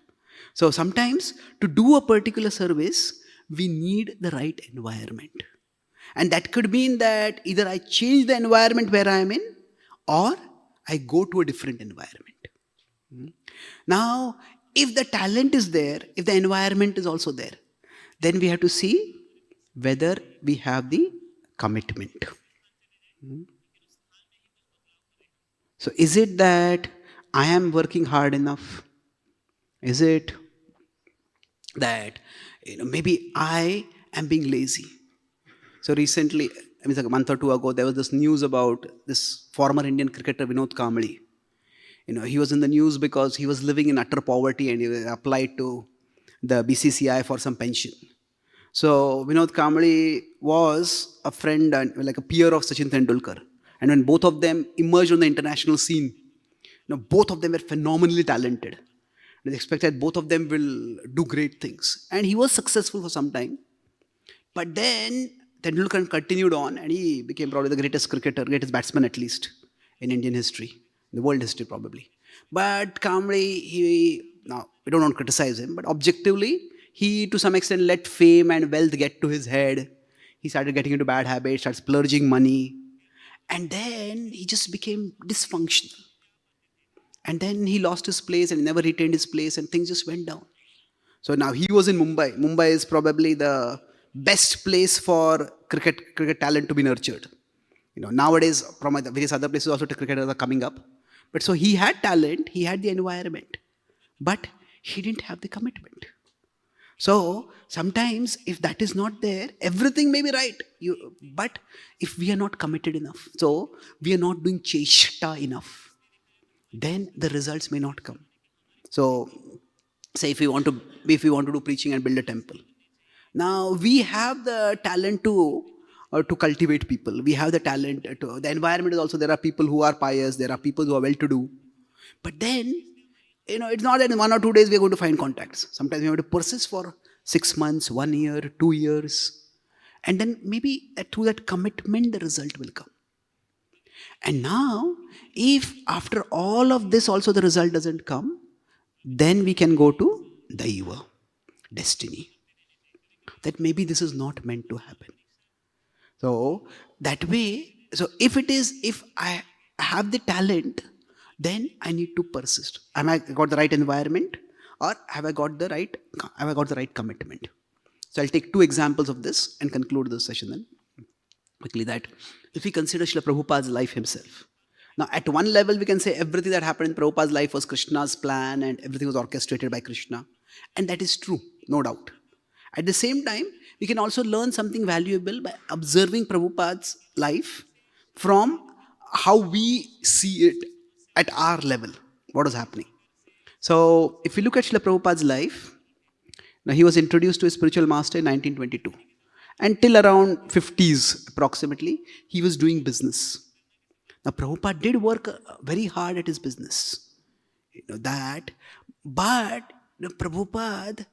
So sometimes to do a particular service, we need the right environment. And that could mean that either I change the environment where I am in, or I go to a different environment. Now, if the talent is there, if the environment is also there, then we have to see whether we have the commitment. So is it that I am working hard enough? Is it that maybe I am being lazy? So recently, like a month or two ago, there was this news about this former Indian cricketer Vinod Kamble. He was in the news because he was living in utter poverty and he applied to the BCCI for some pension. So Vinod Kamble was a friend and like a peer of Sachin Tendulkar. And when both of them emerged on the international scene, both of them were phenomenally talented. They expected both of them will do great things. And he was successful for some time. But then Tendulkar continued on and he became probably the greatest cricketer, greatest batsman at least in Indian history, in the world history probably. But Kamble, now we don't want to criticize him, but objectively, he to some extent let fame and wealth get to his head. He started getting into bad habits, started splurging money. And then he just became dysfunctional. And then he lost his place and he never retained his place and things just went down. So now he was in Mumbai. Mumbai is probably the best place for cricket talent to be nurtured. Nowadays from various other places also cricketers are coming up. But so he had talent, he had the environment, but he didn't have the commitment. So sometimes if that is not there, everything may be right. But if we are not committed enough, so we are not doing cheshta enough, then the results may not come. So say if we want to do preaching and build a temple. Now we have the talent to cultivate people. We have the talent the environment is also, there are people who are pious, there are people who are well-to-do. But then, it's not that in 1 or 2 days we are going to find contacts. Sometimes we have to persist for 6 months, 1 year, 2 years. And then maybe through that commitment, the result will come. And now, if after all of this also the result doesn't come, then we can go to Daiva, destiny. That maybe this is not meant to happen. So that way, so if I have the talent, then I need to persist. Have I got the right environment, or have I got the right commitment? So I'll take 2 examples of this and conclude this session then. Quickly, that if we consider Srila Prabhupada's life himself. Now at one level we can say everything that happened in Prabhupada's life was Krishna's plan and everything was orchestrated by Krishna. And that is true, no doubt. At the same time, we can also learn something valuable by observing Prabhupada's life from how we see it at our level, what is happening. So if you look at Srila Prabhupada's life, now he was introduced to his spiritual master in 1922. And till around 50s approximately, he was doing business. Now Prabhupada did work very hard at his business. But Prabhupada,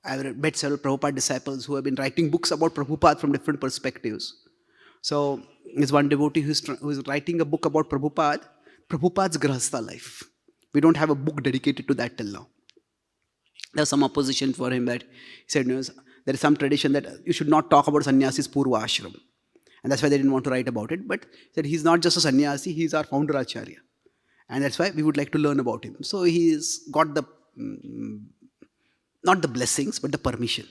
I've met several Prabhupada disciples who have been writing books about Prabhupada from different perspectives. So there's one devotee who's writing a book about Prabhupada's Grahastha life. We don't have a book dedicated to that till now. There's some opposition for him that he said, there is some tradition that you should not talk about sannyasi's Purva Ashram. And that's why they didn't want to write about it. But he said he's not just a sannyasi, he's our founder acharya. And that's why we would like to learn about him. So he's got the, not the blessings, but the permission.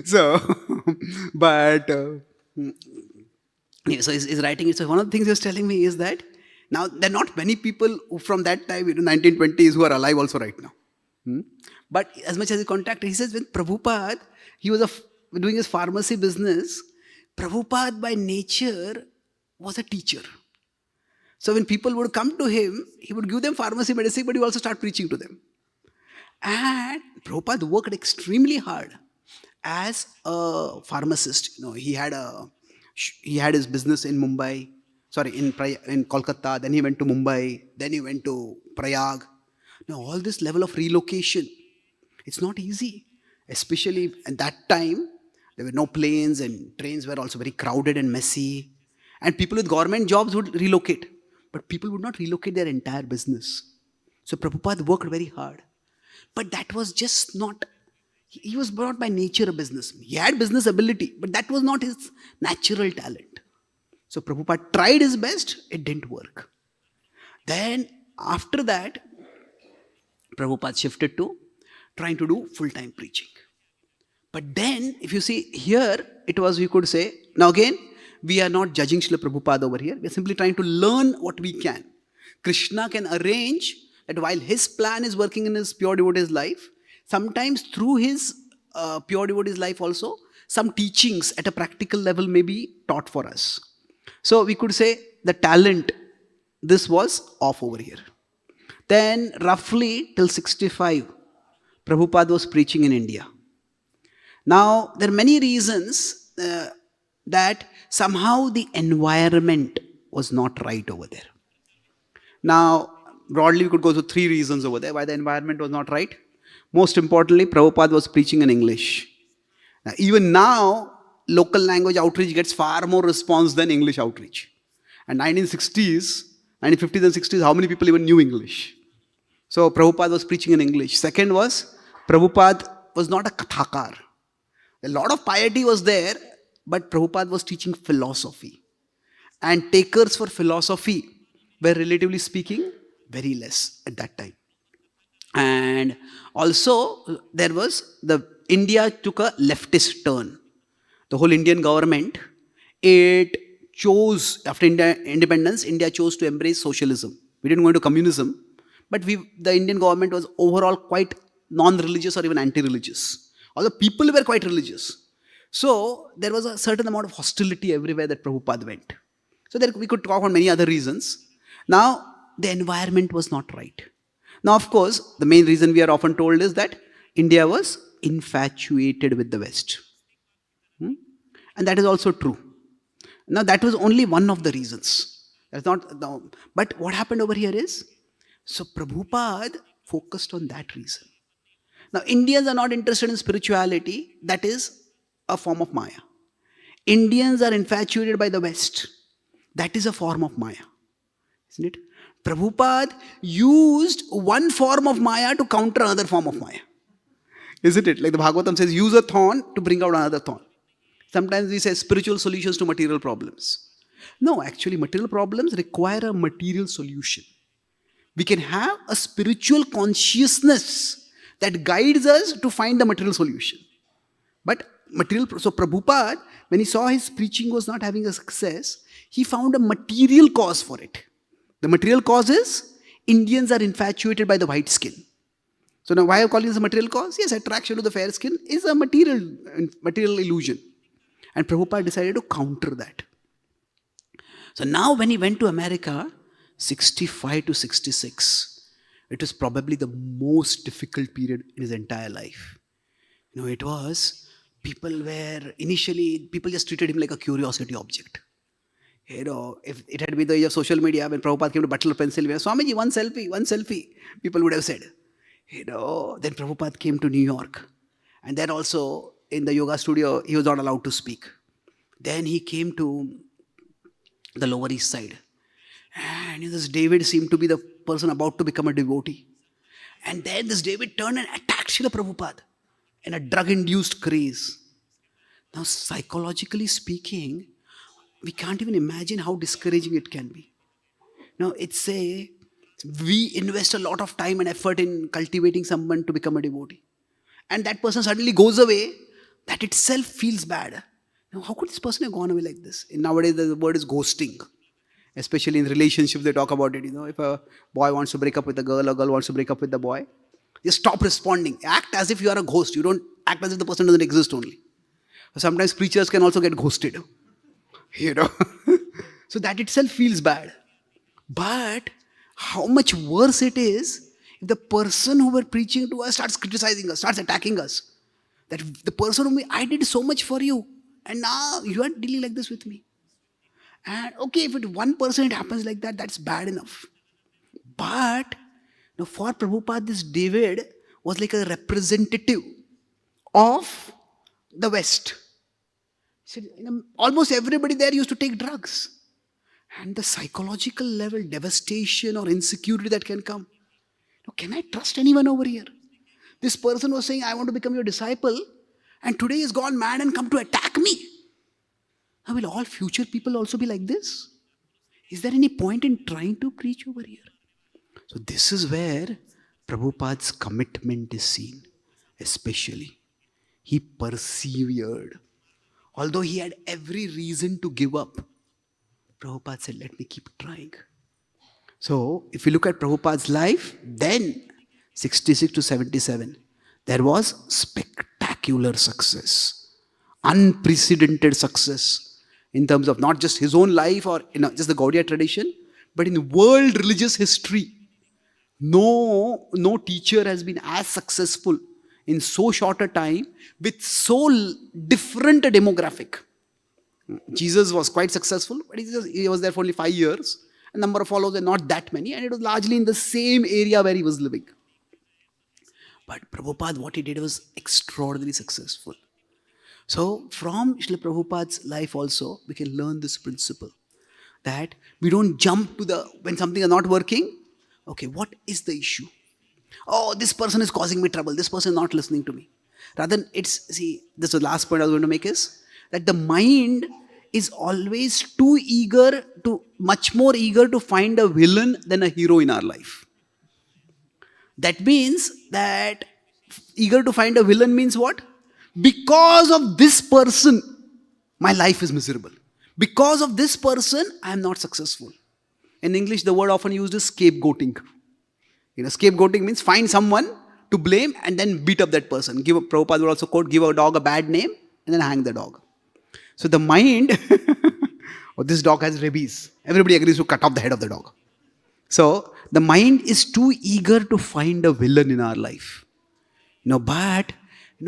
So, but yeah, so he's writing it. So one of the things he was telling me is that now there are not many people who from that time, 1920s, who are alive also right now. Hmm? But as much as he contacted, he says when Prabhupada, he was doing his pharmacy business, Prabhupada by nature was a teacher. So when people would come to him, he would give them pharmacy medicine, but he would also start preaching to them. And Prabhupada worked extremely hard as a pharmacist. He had his business in Mumbai, in Kolkata. Then he went to Mumbai. Then he went to Prayag. Now all this level of relocation, it's not easy, especially at that time. There were no planes and trains were also very crowded and messy. And people with government jobs would relocate, but people would not relocate their entire business. So Prabhupada worked very hard. But that was just not, he was brought by nature a businessman. He had business ability, but that was not his natural talent. So Prabhupada tried his best, it didn't work. Then after that, Prabhupada shifted to trying to do full-time preaching. But then, if you see here, it was, we could say, now again, we are not judging Srila Prabhupada over here. We are simply trying to learn what we can. Krishna can arrange that while his plan is working in his pure devotee's life, sometimes through his pure devotee's life also, some teachings at a practical level may be taught for us. So we could say the talent, this was off over here. Then roughly till 65, Prabhupada was preaching in India. Now, there are many reasons that somehow the environment was not right over there. Now, broadly, we could go to 3 reasons over there why the environment was not right. Most importantly, Prabhupada was preaching in English. Now, even now, local language outreach gets far more response than English outreach. And 1950s and 60s, how many people even knew English? So, Prabhupada was preaching in English. Second was, Prabhupada was not a kathakar. A lot of piety was there, but Prabhupada was teaching philosophy. And takers for philosophy were, relatively speaking, very less at that time. And also, there was, India took a leftist turn. The whole Indian government, it chose, after independence, India chose to embrace socialism. We didn't go into communism, but the Indian government was overall quite non-religious or even anti-religious. Although people were quite religious. So there was a certain amount of hostility everywhere that Prabhupada went. So there we could talk on many other reasons. Now, the environment was not right. Now, of course, the main reason we are often told is that India was infatuated with the West. And that is also true. Now, that was only one of the reasons. That's not, no. But what happened over here is, so Prabhupada focused on that reason. Now, Indians are not interested in spirituality. That is a form of Maya. Indians are infatuated by the West. That is a form of Maya. Isn't it? Prabhupada used one form of Maya to counter another form of Maya. Isn't it? Like the Bhagavatam says, use a thorn to bring out another thorn. Sometimes we say spiritual solutions to material problems. No, actually material problems require a material solution. We can have a spiritual consciousness that guides us to find the material solution. But so Prabhupada, when he saw his preaching was not having a success, he found a material cause for it. The material cause is Indians are infatuated by the white skin. So now why are you calling this a material cause? Yes, attraction to the fair skin is a material illusion. And Prabhupada decided to counter that. So now when he went to America, 65 to 66, it was probably the most difficult period in his entire life. It was, people just treated him like a curiosity object. If it had been the age of social media, when Prabhupada came to Butler, Pennsylvania, Swamiji, one selfie, people would have said. Then Prabhupada came to New York. And then also, in the yoga studio, he was not allowed to speak. Then he came to the Lower East Side. And this David seemed to be the person about to become a devotee. And then this David turned and attacked Srila Prabhupada in a drug-induced craze. Now, psychologically speaking, we can't even imagine how discouraging it can be. Now, we invest a lot of time and effort in cultivating someone to become a devotee. And that person suddenly goes away. that itself feels bad. Now, how could this person have gone away like this? And nowadays, the word is ghosting. Especially in relationships, they talk about it. If a boy wants to break up with a girl wants to break up with the boy, just stop responding. Act as if you are a ghost. You don't act as if the person doesn't exist only. Sometimes preachers can also get ghosted. So that itself feels bad. But how much worse it is if the person who we're preaching to us starts criticizing us, starts attacking us. That the person whom I did so much for you, and now you are dealing like this with me. And okay, if it 1% it happens like that, that's bad enough. But for Prabhupada, this David was like a representative of the West. He said, almost everybody there used to take drugs. And the psychological level, devastation or insecurity that can come. Can I trust anyone over here? This person was saying, I want to become your disciple, and today he's gone mad and come to attack me. Now, will all future people also be like this? Is there any point in trying to preach over here? So this is where Prabhupada's commitment is seen, especially. He persevered. Although he had every reason to give up, Prabhupada said, let me keep trying. So, if you look at Prabhupada's life, then 66 to 77, there was spectacular success, unprecedented success in terms of not just his own life or just the Gaudiya tradition, but in world religious history. No teacher has been as successful in so short a time with so different a demographic. Jesus was quite successful, but he was there for only 5 years. A number of followers were not that many, and it was largely in the same area where he was living. But Prabhupada, what he did was extraordinarily successful. So from Srila Prabhupada's life also, we can learn this principle. That we don't jump to when something is not working. Okay, what is the issue? Oh, this person is causing me trouble. This person is not listening to me. Rather than this is the last point I was going to make is that the mind is always much more eager to find a villain than a hero in our life. That means that eager to find a villain means what? Because of this person, my life is miserable. Because of this person, I am not successful. In English, the word often used is scapegoating. Scapegoating means find someone to blame and then beat up that person. Prabhupada would also quote, give a dog a bad name and then hang the dog. So the mind, this dog has rabies. Everybody agrees to cut off the head of the dog. So the mind is too eager to find a villain in our life. But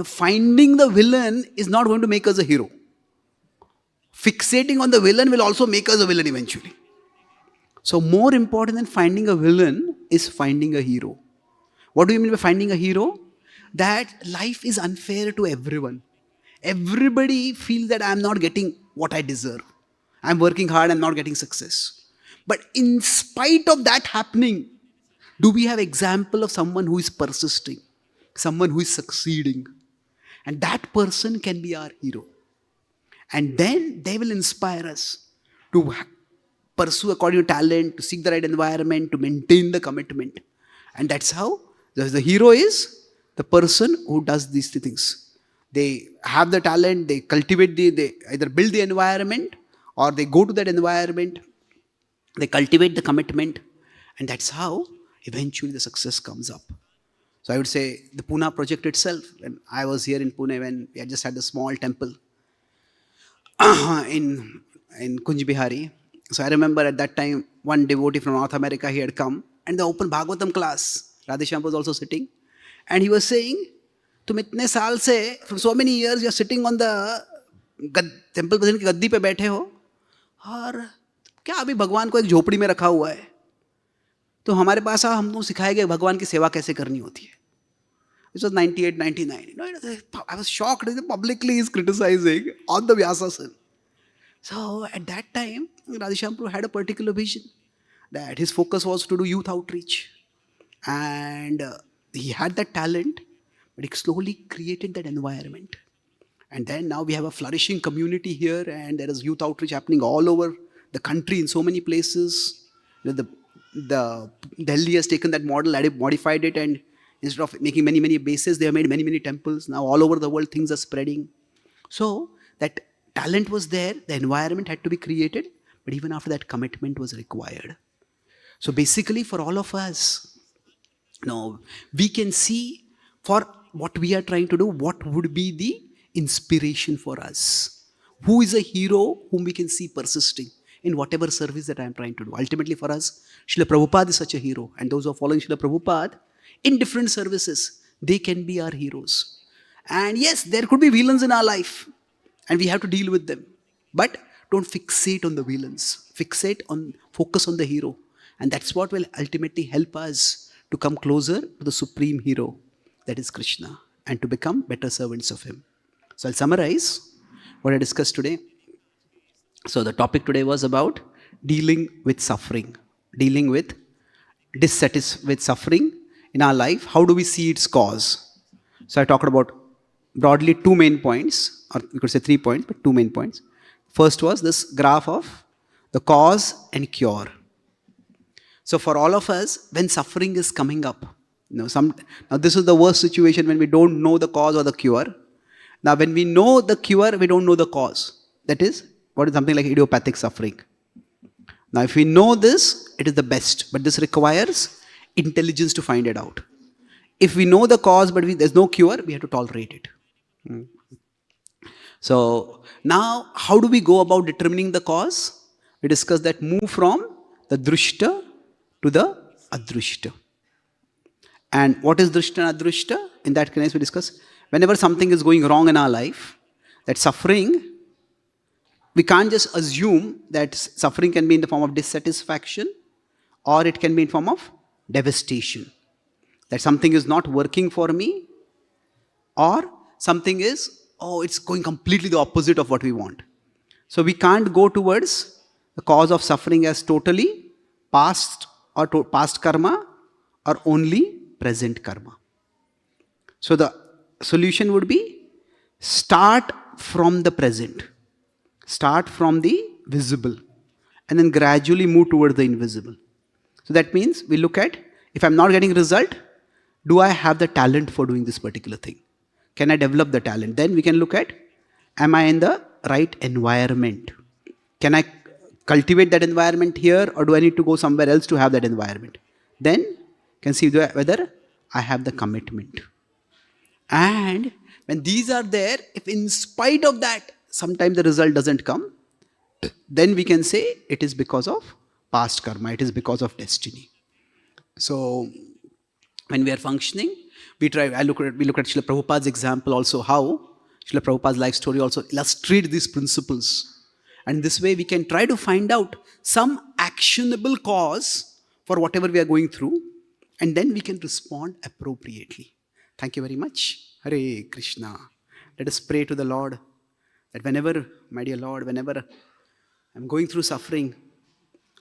finding the villain is not going to make us a hero. Fixating on the villain will also make us a villain eventually. So more important than finding a villain is finding a hero. What do you mean by finding a hero? That life is unfair to everyone. Everybody feels that I am not getting what I deserve. I am working hard and not getting success. But in spite of that happening, do we have example of someone who is persisting? Someone who is succeeding? And that person can be our hero. And then they will inspire us to pursue according to talent, to seek the right environment, to maintain the commitment. And that's how the hero is the person who does these things. They have the talent, they cultivate they either build the environment or they go to that environment, they cultivate the commitment, and that's how eventually the success comes up. So I would say the Pune project itself, when I was here in Pune, when we had just had a small temple in Kunj Bihari. So I remember at that time, one devotee from North America, he had come, and the open Bhagavatam class, Radheshyam was also sitting, and he was saying, तुम इतने साल से, for so many years, you are sitting on the temple president की गद्दी पे बैठे हो, और क्या अभी भगवान को एक झोपड़ी में रखा हुआ है, तो हमारे पास हमको सिखाया गया भगवान की सेवा कैसे करनी होती है. This was 98, 99. I was shocked. Publicly he is criticizing on the Vyasasana. So at that time, Radheshyam Prabhu had a particular vision that his focus was to do youth outreach. And he had that talent, but he slowly created that environment. And then now we have a flourishing community here, and there is youth outreach happening all over the country in so many places. The Delhi has taken that model, modified it, and instead of making many bases, they have made many temples. Now all over the world things are spreading. So that talent was there, the environment had to be created, but even after that, commitment was required. So basically, for all of us, now we can see for what we are trying to do, what would be the inspiration for us. Who is a hero whom we can see persisting in whatever service that I am trying to do. Ultimately for us, Srila Prabhupada is such a hero. And those who are following Srila Prabhupada in different services, they can be our heroes. And yes, there could be villains in our life and we have to deal with them. But don't fixate on the villains. Focus on the hero. And that's what will ultimately help us to come closer to the supreme hero, that is Krishna, and to become better servants of him. So I'll summarize what I discussed today. So the topic today was about dealing with suffering, dealing with with suffering in our life. How do we see its cause? So I talked about broadly 2 main points, or we could say 3 points, but 2 main points. First was this graph of the cause and cure. So for all of us, when suffering is coming up, now this is the worst situation when we don't know the cause or the cure. Now when we know the cure, we don't know the cause. That is, what is something like idiopathic suffering. Now if we know this, it is the best, but this requires intelligence to find it out. If we know the cause, but there's no cure, we have to tolerate it. So now, how do we go about determining the cause? We discussed that move from the drishta to the adrishta. And what is drishta and adrishta? In that case, we discuss whenever something is going wrong in our life, that suffering, we can't just assume that suffering can be in the form of dissatisfaction or it can be in form of devastation. That something is not working for me or something is, it's going completely the opposite of what we want. So we can't go towards the cause of suffering as totally past or past karma or only present karma. So the solution would be start from the present. Start from the visible and then gradually move towards the invisible. So that means we look at, if I'm not getting result, do I have the talent for doing this particular thing? Can I develop the talent? Then we can look at, am I in the right environment? Can I cultivate that environment here or do I need to go somewhere else to have that environment? Then can see whether I have the commitment. And when these are there, if in spite of that, sometimes the result doesn't come, then we can say it is because of past karma, it is because of destiny. So when we are functioning, we look at Srila Prabhupada's example also, how Srila Prabhupada's life story also illustrates these principles. And this way we can try to find out some actionable cause for whatever we are going through, and then we can respond appropriately. Thank you very much. Hare Krishna. Let us pray to the Lord that whenever, my dear Lord, whenever I'm going through suffering,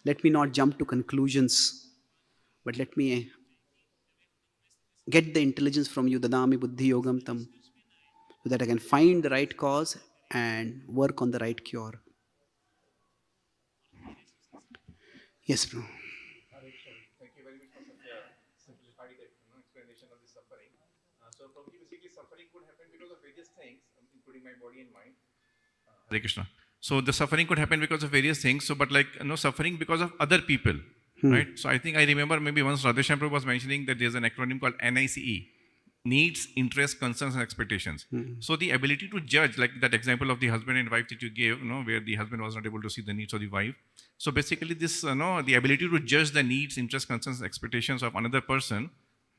let me not jump to conclusions, but let me get the intelligence from you, dadami buddhi yogam tam, so that I can find the right cause and work on the right cure. Yes, bro. Thank you very much for such a simplified explanation of the suffering. So probably basically suffering could happen because of various things, including my body and mind. Hare Krishna. So the suffering could happen because of various things. So, but suffering because of other people, right? So I think I remember maybe once Radheshyam Prabhu was mentioning that there's an acronym called NICE, needs, interests, concerns, and expectations. So the ability to judge, like that example of the husband and wife that you gave, where the husband was not able to see the needs of the wife. So basically this, the ability to judge the needs, interests, concerns, expectations of another person,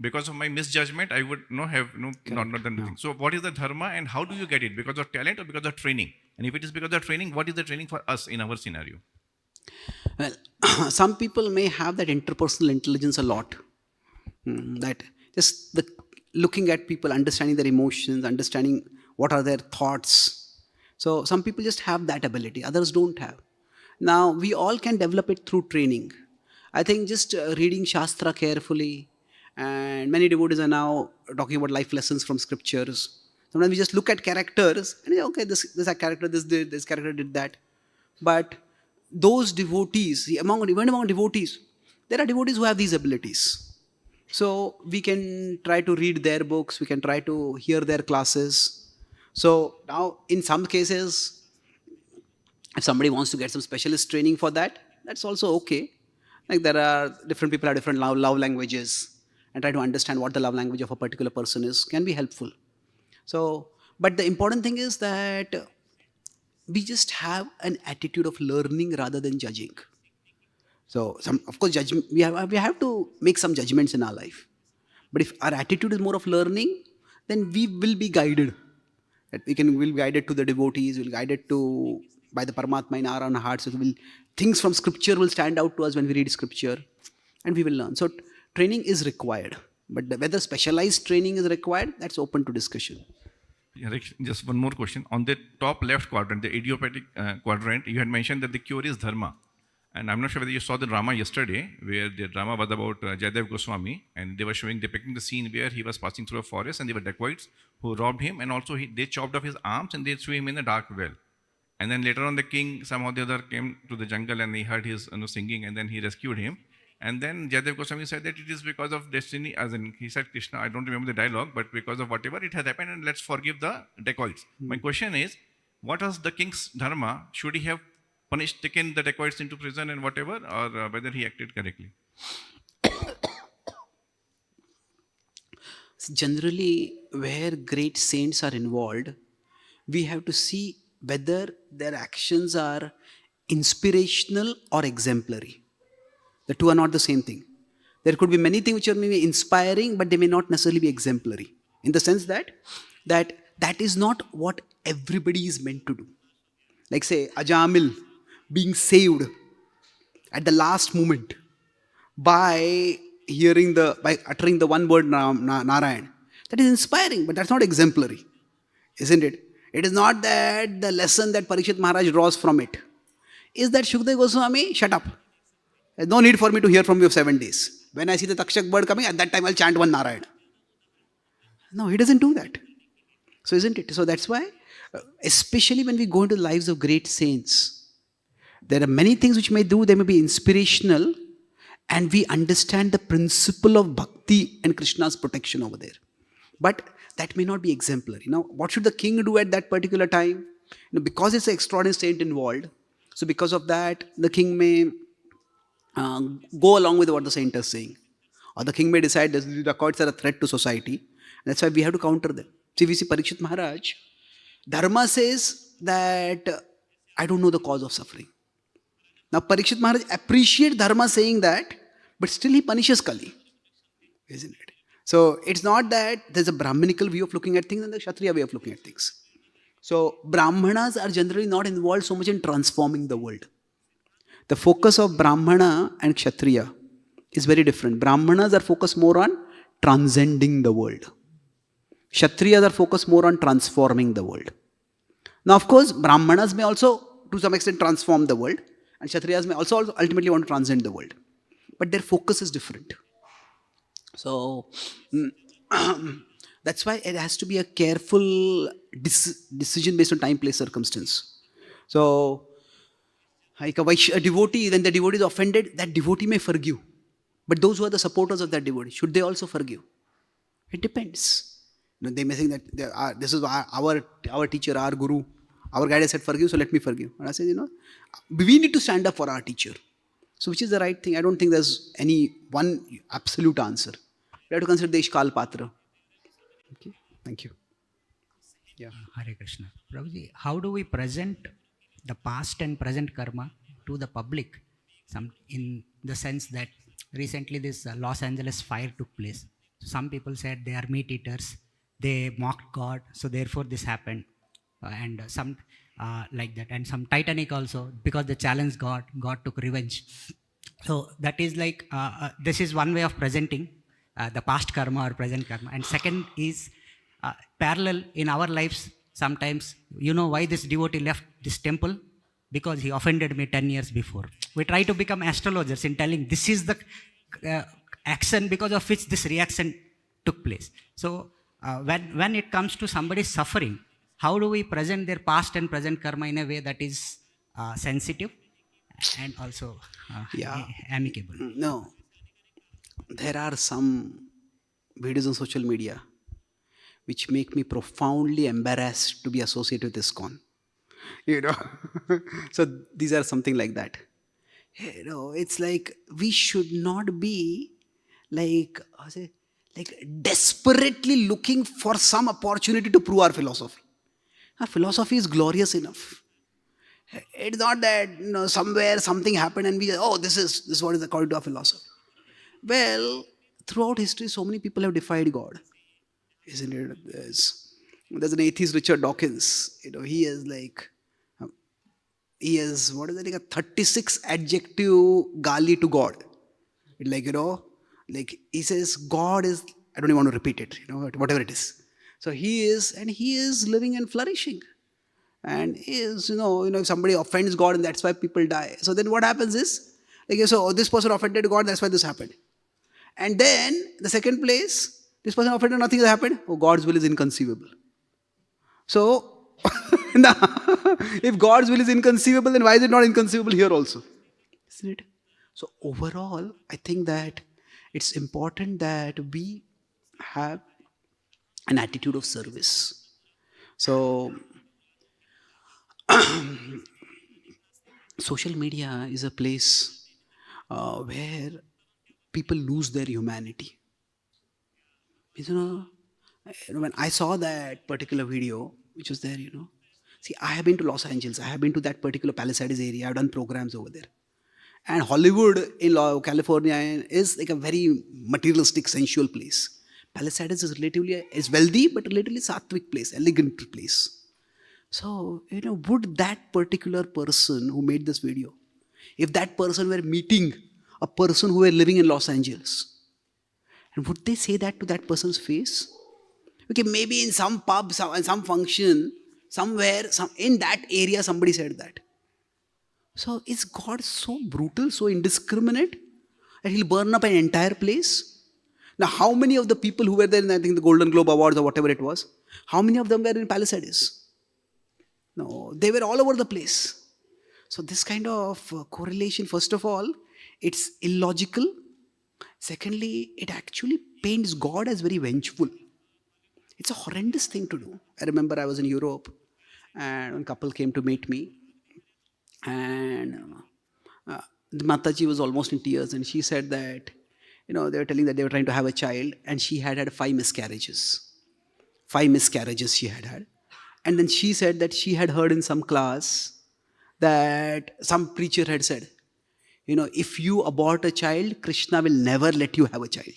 because of my misjudgment, I would not done anything. So what is the dharma and how do you get it? Because of talent or because of training? And if it is because of training, what is the training for us in our scenario? Well, some people may have that interpersonal intelligence a lot. That just looking at people, understanding their emotions, understanding what are their thoughts. So some people just have that ability, others don't have. Now, we all can develop it through training. I think just reading Shastra carefully, and many devotees are now talking about life lessons from scriptures. Sometimes we just look at characters and say, okay, this character, this character did that. But those devotees, even among devotees, there are devotees who have these abilities. So we can try to read their books, we can try to hear their classes. So now in some cases, if somebody wants to get some specialist training for that, that's also okay. Like there are different people have different love languages, and try to understand what the love language of a particular person is can be helpful. So, but the important thing is that we just have an attitude of learning rather than judging. So, of course, judgment, we have to make some judgments in our life. But if our attitude is more of learning, then we will be guided. That we'll be guided to the devotees, we'll be guided to by the Paramatma in our own hearts. So things from scripture will stand out to us when we read scripture, and we will learn. So training is required. But whether specialized training is required, that's open to discussion. Yeah, Rick, just one more question. On the top left quadrant, the idiopathic quadrant, you had mentioned that the cure is Dharma. And I'm not sure whether you saw the drama yesterday, where the drama was about Jayadev Goswami, and they were depicting the scene where he was passing through a forest, and there were dacoits who robbed him, and also they chopped off his arms and they threw him in a dark well. And then later on, the king somehow the other came to the jungle and he heard his singing, and then he rescued him. And then Jayadev Goswami said that it is because of destiny, as in he said Krishna, I don't remember the dialogue, but because of whatever it has happened, and let's forgive the dacoits. My question is, what was the king's dharma? Should he have taken the dacoits into prison and whatever, or whether he acted correctly? Generally, where great saints are involved, we have to see whether their actions are inspirational or exemplary. The two are not the same thing. There could be many things which are maybe inspiring, but they may not necessarily be exemplary. In the sense that is not what everybody is meant to do. Like say, Ajamil being saved at the last moment by uttering the one word Narayan. That is inspiring, but that's not exemplary, isn't it? It is not that the lesson that Parikshit Maharaj draws from it is that Shukdev Goswami, shut up. There's no need for me to hear from you of 7 days. When I see the Takshak bird coming, at that time I'll chant one Narayan. No, he doesn't do that. So isn't it? So that's why, especially when we go into the lives of great saints, there are many things which they may be inspirational, and we understand the principle of bhakti and Krishna's protection over there. But that may not be exemplary. Now, what should the king do at that particular time? Because it's an extraordinary saint involved, so because of that, the king may go along with what the saint is saying. Or the king may decide that the dacoits are a threat to society. And that's why we have to counter them. See, we see Parikshit Maharaj, Dharma says that I don't know the cause of suffering. Now, Parikshit Maharaj appreciates Dharma saying that, but still he punishes Kali. Isn't it? So, it's not that there's a Brahminical view of looking at things and the Kshatriya way of looking at things. So, Brahmanas are generally not involved so much in transforming the world. The focus of Brahmana and Kshatriya is very different. Brahmanas are focused more on transcending the world. Kshatriyas are focused more on transforming the world. Now, of course, Brahmanas may also, to some extent, transform the world, and Kshatriyas may also ultimately want to transcend the world. But their focus is different. So, that's why it has to be a careful decision based on time, place, circumstance. So, like a devotee, when the devotee is offended, that devotee may forgive. But those who are the supporters of that devotee, should they also forgive? It depends. They may think that this is our teacher, our guru, our guide said forgive, so let me forgive. And I said, we need to stand up for our teacher. So which is the right thing? I don't think there's any one absolute answer. We have to consider the Ishkal Patra. Okay, thank you. Yeah. Hare Krishna. Prabhuji, how do we present the past and present karma to the public? In the sense that recently this Los Angeles fire took place. Some people said they are meat eaters, they mocked God, so therefore this happened. And some like that. And some Titanic also, because they challenged God, God took revenge. So that is like, this is one way of presenting the past karma or present karma. And second is parallel in our lives. Sometimes, why this devotee left this temple? Because he offended me 10 years before. We try to become astrologers in telling this is the action because of which this reaction took place. So when it comes to somebody suffering, how do we present their past and present karma in a way that is sensitive and also amicable? No. There are some videos on social media which make me profoundly embarrassed to be associated with ISKCON. So these are something like that. It's like we should not be like, desperately looking for some opportunity to prove our philosophy. Our philosophy is glorious enough. It's not that somewhere something happened and we this is what is according to our philosophy. Well, throughout history, so many people have defied God, isn't it? There's an atheist, Richard Dawkins. He is like, like a 36 adjective gali to God. Like he says, God is, I don't even want to repeat it, whatever it is. So he is living and flourishing. And he is, if somebody offends God and that's why people die. So then what happens is, so this person offended God, that's why this happened. And then the second place, this person offended, nothing has happened. God's will is inconceivable. So, if God's will is inconceivable, then why is it not inconceivable here also? Isn't it? So overall, I think that it's important that we have an attitude of service. So, social media is a place where people lose their humanity. When I saw that particular video, which was there, see, I have been to Los Angeles. I have been to that particular Palisades area. I've done programs over there. And Hollywood in California is like a very materialistic, sensual place. Palisades is wealthy, but relatively sattvic place, elegant place. So, would that particular person who made this video, if that person were meeting a person who were living in Los Angeles, and would they say that to that person's face? Okay, maybe in some pub, in some function, somewhere, in that area, somebody said that. So is God so brutal, so indiscriminate, that he'll burn up an entire place? Now, how many of the people who were there in, I think, the Golden Globe Awards or whatever it was, how many of them were in Palisades? No, they were all over the place. So this kind of correlation, first of all, it's illogical. Secondly, it actually paints God as very vengeful. It's a horrendous thing to do. I remember I was in Europe and one couple came to meet me, and the Mataji was almost in tears, and she said that, they were telling that they were trying to have a child, and she had 5 miscarriages. 5 miscarriages she had. And then she said that she had heard in some class that some preacher had said, if you abort a child, Krishna will never let you have a child.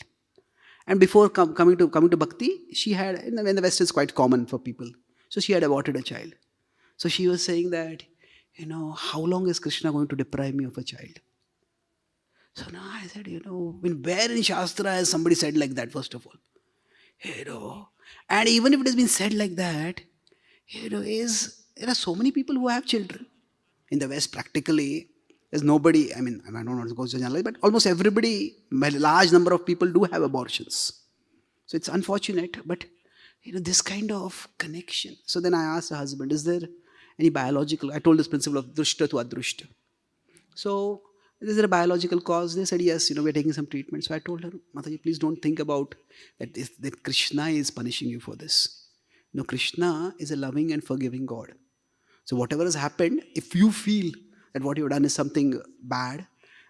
And before coming to Bhakti, she had, in the West it's quite common for people. So she had aborted a child. So she was saying that, how long is Krishna going to deprive me of a child? So now I said, where in Shastra has somebody said like that, first of all? And even if it has been said like that, there are so many people who have children. In the West, practically, there's nobody, I don't want to go to generalize, but almost everybody, a large number of people do have abortions. So it's unfortunate, but this kind of connection. So then I asked the husband, is there any biological, I told this principle of drushta to adrushta. So, is there a biological cause? They said, yes, we're taking some treatment. So I told her, Mataji, please don't think about that Krishna is punishing you for this. Krishna is a loving and forgiving God. So whatever has happened, if you feel that what you've done is something bad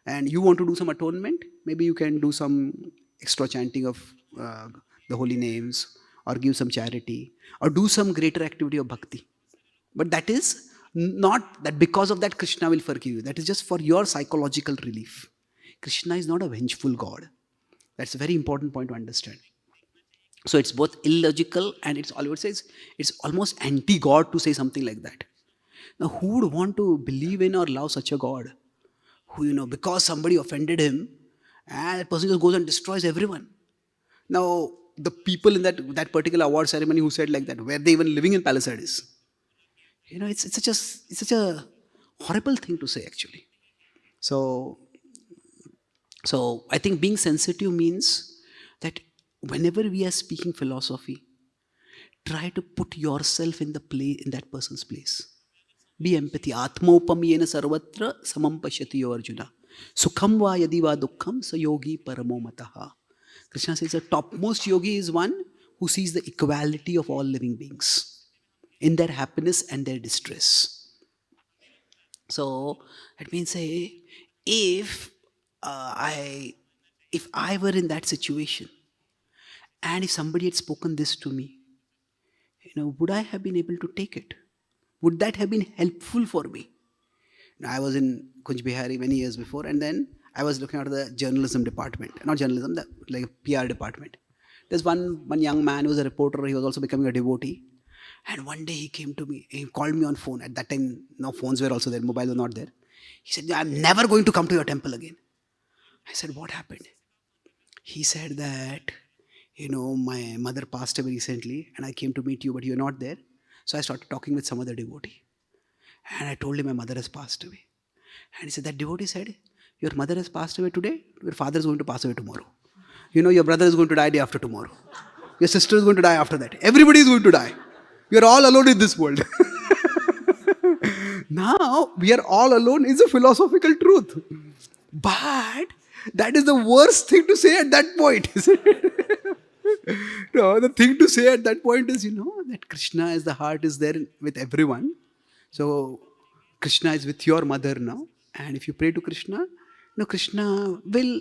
and you want to do some atonement, maybe you can do some extra chanting of the holy names, or give some charity, or do some greater activity of bhakti. But that is not that because of that Krishna will forgive you. That is just for your psychological relief. Krishna is not a vengeful God. That's a very important point to understand. So it's both illogical and it's almost anti-God to say something like that. Now, who would want to believe in or love such a God who, because somebody offended him, and that person just goes and destroys everyone? Now, the people in that particular award ceremony who said like that, were they even living in Palisades? It's such a horrible thing to say, actually. So I think being sensitive means that whenever we are speaking philosophy, try to put yourself in that person's place. Be empathy. Atmopamyena sarvatra samam pashyati Arjuna. Sukham va yadi va dukkham sa yogi paramo mataha. Krishna says the topmost yogi is one who sees the equality of all living beings in their happiness and their distress. So let me say, if I were in that situation, and if somebody had spoken this to me, would I have been able to take it? Would that have been helpful for me? I was in Kunj Bihari many years before, and then I was looking at the journalism department, not journalism, like PR department. There's one young man who was a reporter. He was also becoming a devotee. And one day he came to me, he called me on phone. At that time, no phones were also there, mobile was not there. He said, I'm never going to come to your temple again. I said, what happened? He said that, my mother passed away recently and I came to meet you, but you're not there. So I started talking with some other devotee. And I told him my mother has passed away. And he said, that devotee said, your mother has passed away today, your father is going to pass away tomorrow. Your brother is going to die day after tomorrow. Your sister is going to die after that. Everybody is going to die. We are all alone in this world. Now, we are all alone is a philosophical truth. But that is the worst thing to say at that point, isn't it? No, the thing to say at that point is, that Krishna is the heart is there with everyone. So, Krishna is with your mother now. And if you pray to Krishna, Krishna will,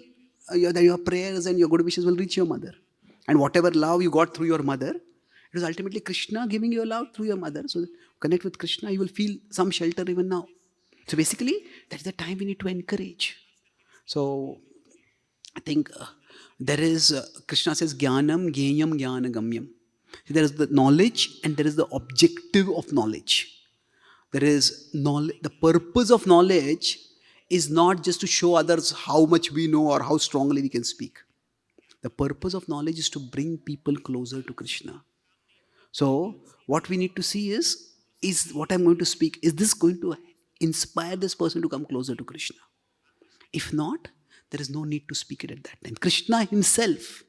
your prayers and your good wishes will reach your mother. And whatever love you got through your mother, it is ultimately Krishna giving you love through your mother. So connect with Krishna, you will feel some shelter even now. So basically, that's the time we need to encourage. So I think there is, Krishna says, Jnanam, Jneyam, Jnanagamyam. There is the knowledge and there is the objective of knowledge. There is knowledge. The purpose of knowledge is not just to show others how much we know or how strongly we can speak. The purpose of knowledge is to bring people closer to Krishna. So what we need to see is what I'm going to speak, is this going to inspire this person to come closer to Krishna? If not, there is no need to speak it at that time. Krishna himself,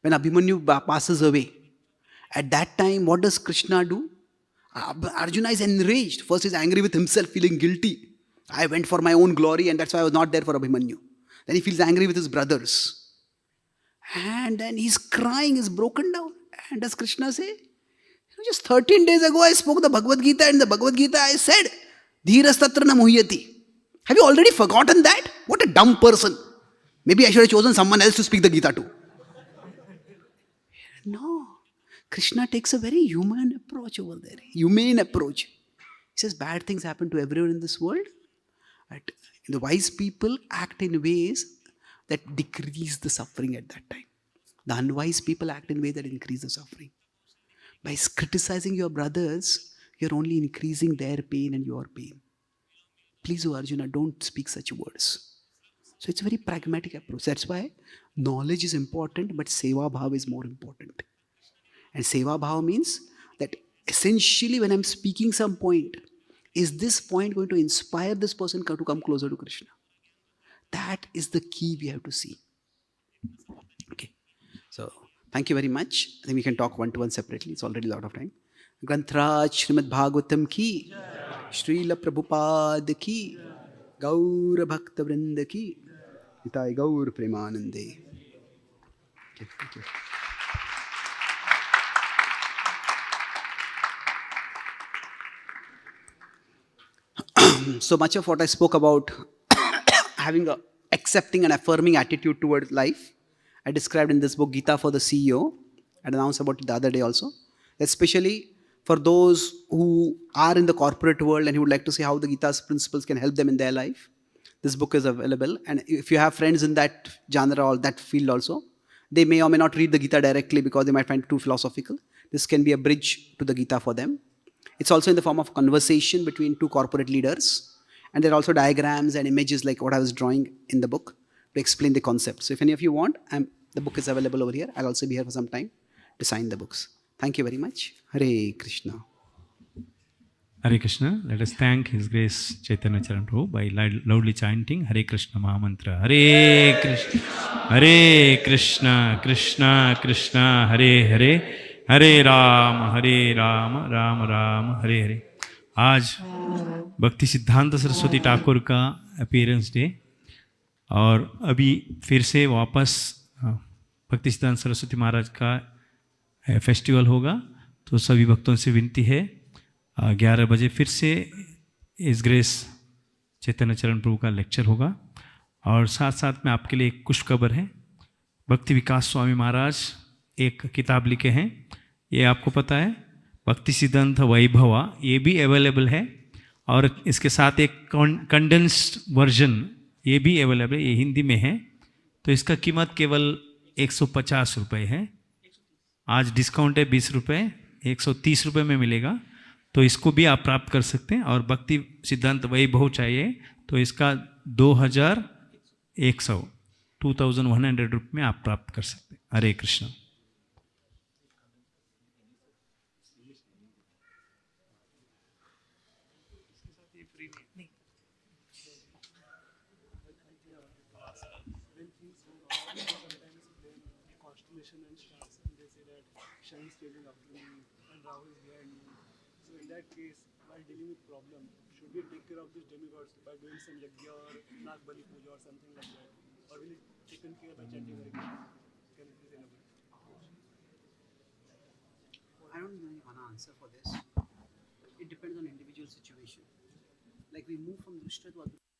when Abhimanyu passes away, at that time, what does Krishna do? Arjuna is enraged. First he's angry with himself, feeling guilty. I went for my own glory and that's why I was not there for Abhimanyu. Then he feels angry with his brothers. And then he's crying, he's broken down. And does Krishna say, just 13 days ago I spoke the Bhagavad Gita, and the Bhagavad Gita I said, Dhiras tatra na muhyati. Have you already forgotten that? What a dumb person. Maybe I should have chosen someone else to speak the Gita to. No. Krishna takes a very human approach over there. Humane approach. He says bad things happen to everyone in this world. Right? The wise people act in ways that decrease the suffering at that time. The unwise people act in ways that increase the suffering. By criticizing your brothers, you're only increasing their pain and your pain. Please, O Arjuna, don't speak such words. So it's a very pragmatic approach. That's why knowledge is important, but Seva Bhava is more important. And Seva Bhava means that essentially when I'm speaking some point, is this point going to inspire this person to come closer to Krishna? That is the key we have to see. Okay. So, thank you very much. I think we can talk one-to-one separately. It's already a lot of time. Grantraj Srimad Bhagavatam ki, Srila Prabhupada ki, Gaura Bhakta Vrinda ki, Nitai Gaur Premanande. Okay, thank you. So much of what I spoke about having a accepting and affirming attitude towards life, I described in this book, Gita for the CEO. I announced about it the other day also. Especially for those who are in the corporate world and who would like to see how the Gita's principles can help them in their life. This book is available. And if you have friends in that genre or that field also, they may or may not read the Gita directly because they might find it too philosophical. This can be a bridge to the Gita for them. It's also in the form of conversation between two corporate leaders. And there are also diagrams and images like what I was drawing in the book to explain the concept. So if any of you want, the book is available over here. I'll also be here for some time to sign the books. Thank you very much. Hare Krishna. Hare Krishna. Let us thank His Grace Chaitanya Charan Prabhu by loudly chanting Hare Krishna Mahamantra. Hare Krishna, Hare Krishna, Krishna Krishna, Hare Hare, Hare Rama, Rama Rama, Hare Hare. आज भक्ति सिद्धांत सरस्वती ठाकुर का appearance day और अभी फिर से वापस भक्ति सिद्धांत सरस्वती महाराज का फेस्टिवल होगा, तो सभी भक्तों से विनती है 11 बजे फिर से इस ग्रेस चैतन्य चरण प्रभु का लेक्चर होगा। और साथ साथ में आपके लिए एक खुशखबर है, भक्ति विकास स्वामी महाराज एक किताब लिखे हैं, ये आपको पता है, भक्ति सिद्धांत वैभवा, ये भी अवेलेबल है। और इसके साथ एक कंडेंस्ड वर्जन ये भी अवेलेबल है, ये हिंदी में है। तो इसका कीमत केवल 150 रुपये है। आज डिस्काउंट है 20 रुपये, 130 रुपये में मिलेगा। तो इसको भी आप प्राप्त कर सकते हैं। और भक्ति सिद्धांत वैभव चाहिए तो इसका 2100 रुपये में आप प्राप्त कर सकते हैं। हरे Krishna. constellation and stars, and they say that Shani is chasing after me and Rahu is behind me. So in that case, while dealing with problem, should we take care of these demigods by doing some yajna or Nag Bali puja or something like that, or will it taken care by chanting Hare Krishna? Can you please elaborate? I don't really want to answer for this. It depends on individual situation. Like we move from Drishta to Advaita.